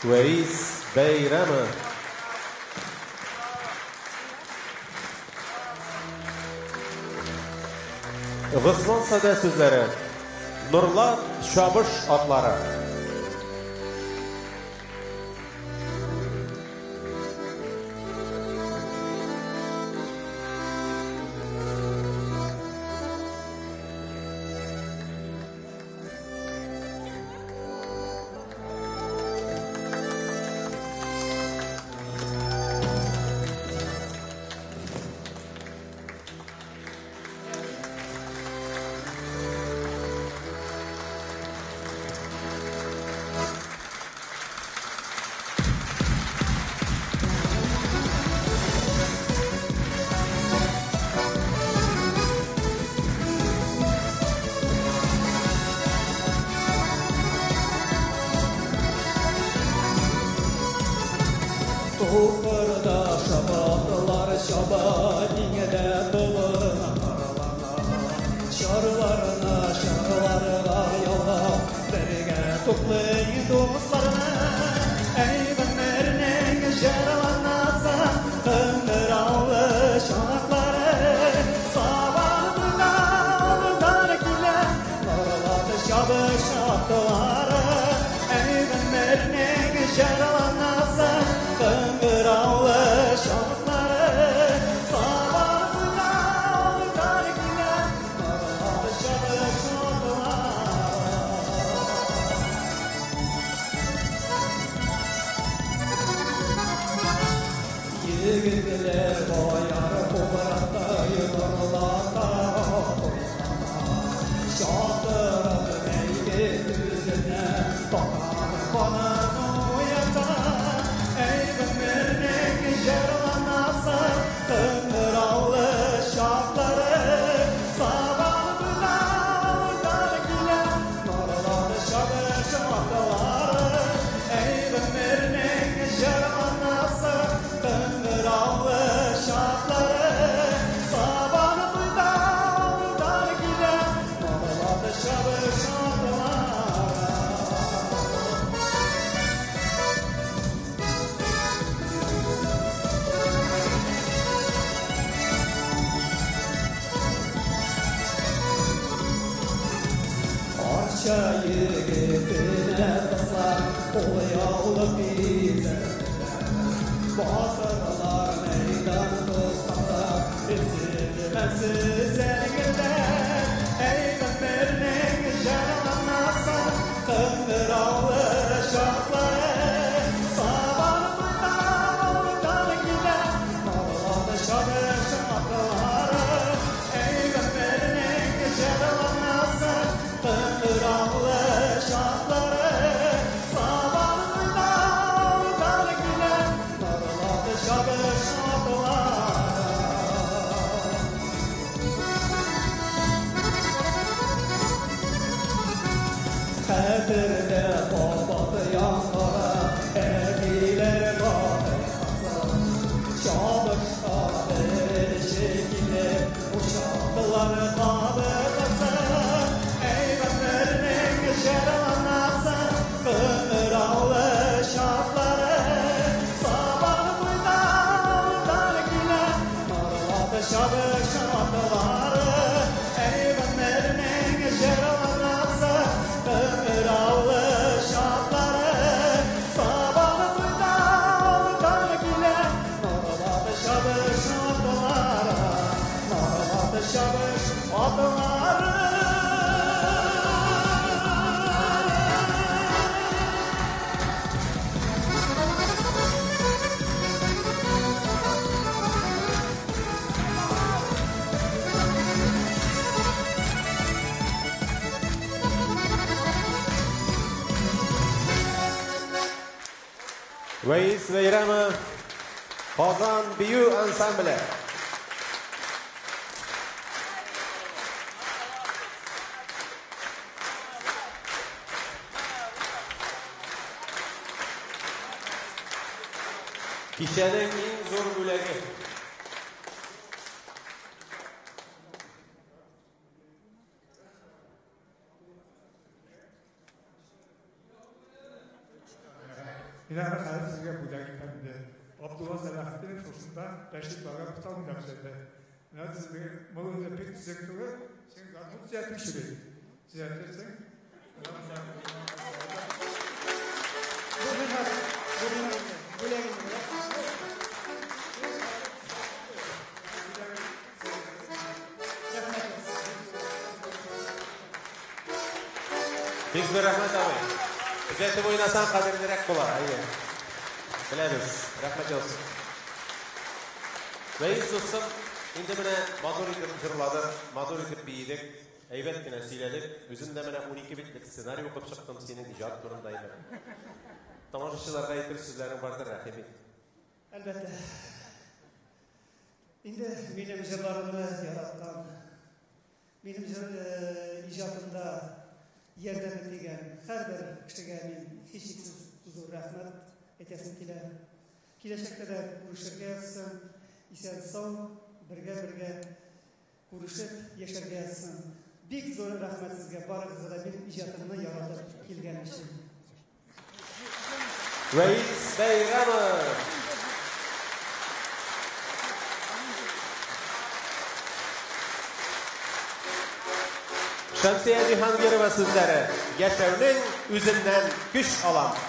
Вәис Бәйрәмов. Госман Сада сүзләре. Нурлат Чабыш атлары. Çukurda şabatlar şaba dingede dolana şarlarına yola berge toplayın dostlarına ey benlerinin jaralanasa kındıralı şanakları sabahından kile narladı şabı şaptıları ey benlerinin jaralanasa kındıralı şanakları sabahından kile narladı şabı Yigitler boyar ko'baraqda yig'irlata Shotir neyga tuzini Toqar qonini uyata Ey bimirning jarlanasa Qing'irog'li shoxlari Sabah bilan dargilar Norladi shabi shoxlari Ey bimirning jarlanasa Qing'irog'li shoxlari Sabah bilan dargilar Norladi shabi shoxlari Archa yigitine taslar Qo'yog'li bizi Botirlar meydan to'sqanda Ezilmasiz elgirlar Ey bimirning jarlanasa Qing'irog'li shoxlari Sabah bilan dargilar Norladi shabi shoxlari Ey bimirning jarlanasa Qing'irog'li shoxlari Sabah bilan dargilar Norladi shabi shoxlari Qadirda bobat yonqora Erdiler bobat Şadır şadır şekilli Uşaklar qabıqası Ey bimirning jarlanasa Qing'irog'li shoxlari Sabah bilan dargilar Norladi shabi shoxlari Ey bimirning jarlanasa Qing'irog'li shoxlari Sabah bilan dargilar Norladi shabi shoxlari Norladi shabi shoxlari Veys Bayramov Qozon Biyu ansambli Kishaning eng zo'r bo'lagi İnanın xalis sizga bo'lagi qildi. Abdulloh Salahiddin To'sunda Rashid Baga Putan yapıştırdı. Ne sizga bo'lsa pek sektori sen garmut ziyatmışsın. Ziyatırsan. Pek bir rahmat abi. Düzeltip oynasan qadrliroq bo'lar. Ayni. Bilamiz. Rahmat olsun. Veys dostum, endi mana motor etib jırladık, motor etib biydik, aybatgina siyladik. O'zim de mana 12 bitlik ssenariy o'qib chiqdim sening ijod turindayman. Tomoshachilarga aytib sizlarning bardir rahmat. Albatta. Endi mening jırlarimni yaratgan, mening ijodimda yerden ettiğen her bir kişiye min hiçsiz huzur rahmet etesin kile. Киләчәктә дә күрешергә язсын, исән сау, бергә күрешеп яшәргә язсын. Бик зур рәхмәт сезгә, барыгызга да минем иҗатымны яратып килгән өчен. Вәис Бәйрәмов. Şəmsiyə Cihangirova sözləri, yaşəvnin üzündən güç alan.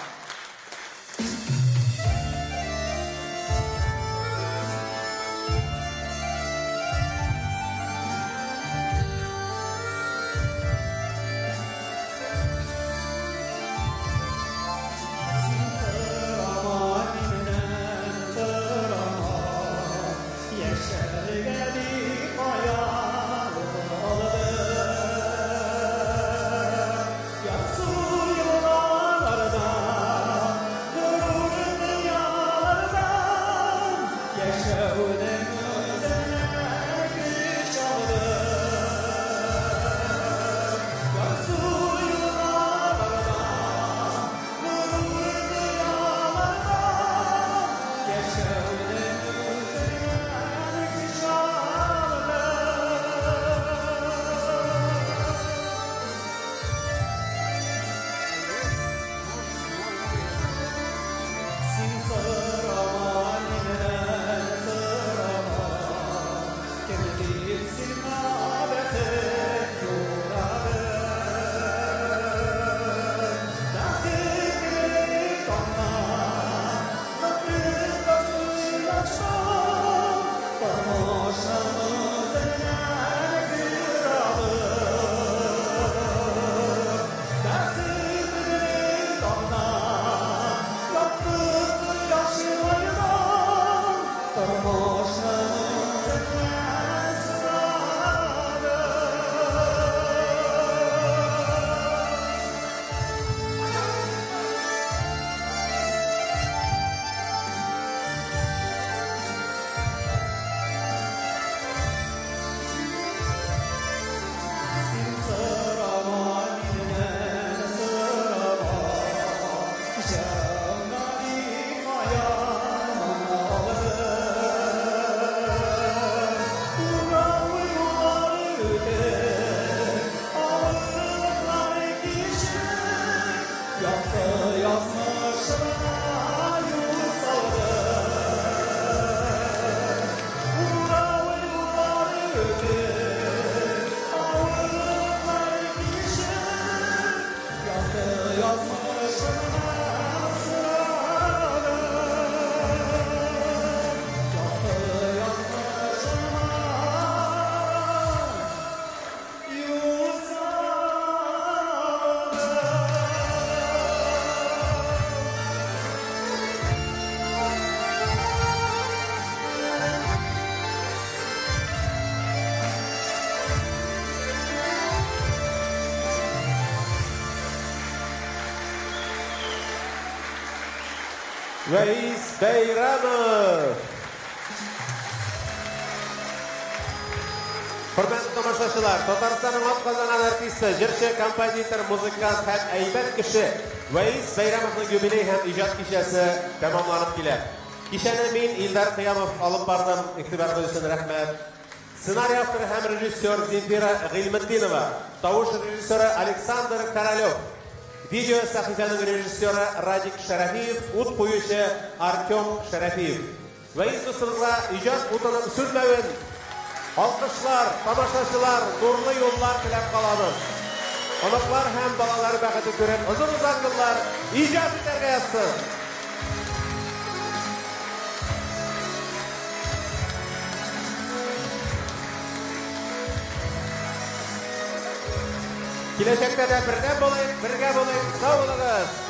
Вәис Бәйрәмов. Hürmetli tomoshachilar, Татарстанның атказанган артисты, җырчы, композитор, музыкант һәм әйбәт кеше Вәис Бәйрәмовның юбилей һәм иҗат кичәсе тәмамланып килә. Кичәне мин Илдар Кыямов алып бардым, игътибарыгыз өчен рәхмәт. Сценарий авторы һәм режиссер Зинфира Гыйльметдинова, тавыш режиссеры Александр Королев, видео сәхифәнең режиссеры Радик Шәрәфиев, ут куючы Артем Шәрәфиев. Вәис дустыбызга иҗат утының сүрмәвен, алкышлар, тамашачылар, нурлы юллар теләп калабыз. Оныклар һәм балалар бәхете күреп, озын-озак еллар иҗат итәргә язсын. Киләчәктә дә бергә булыйк, сау булыгыз.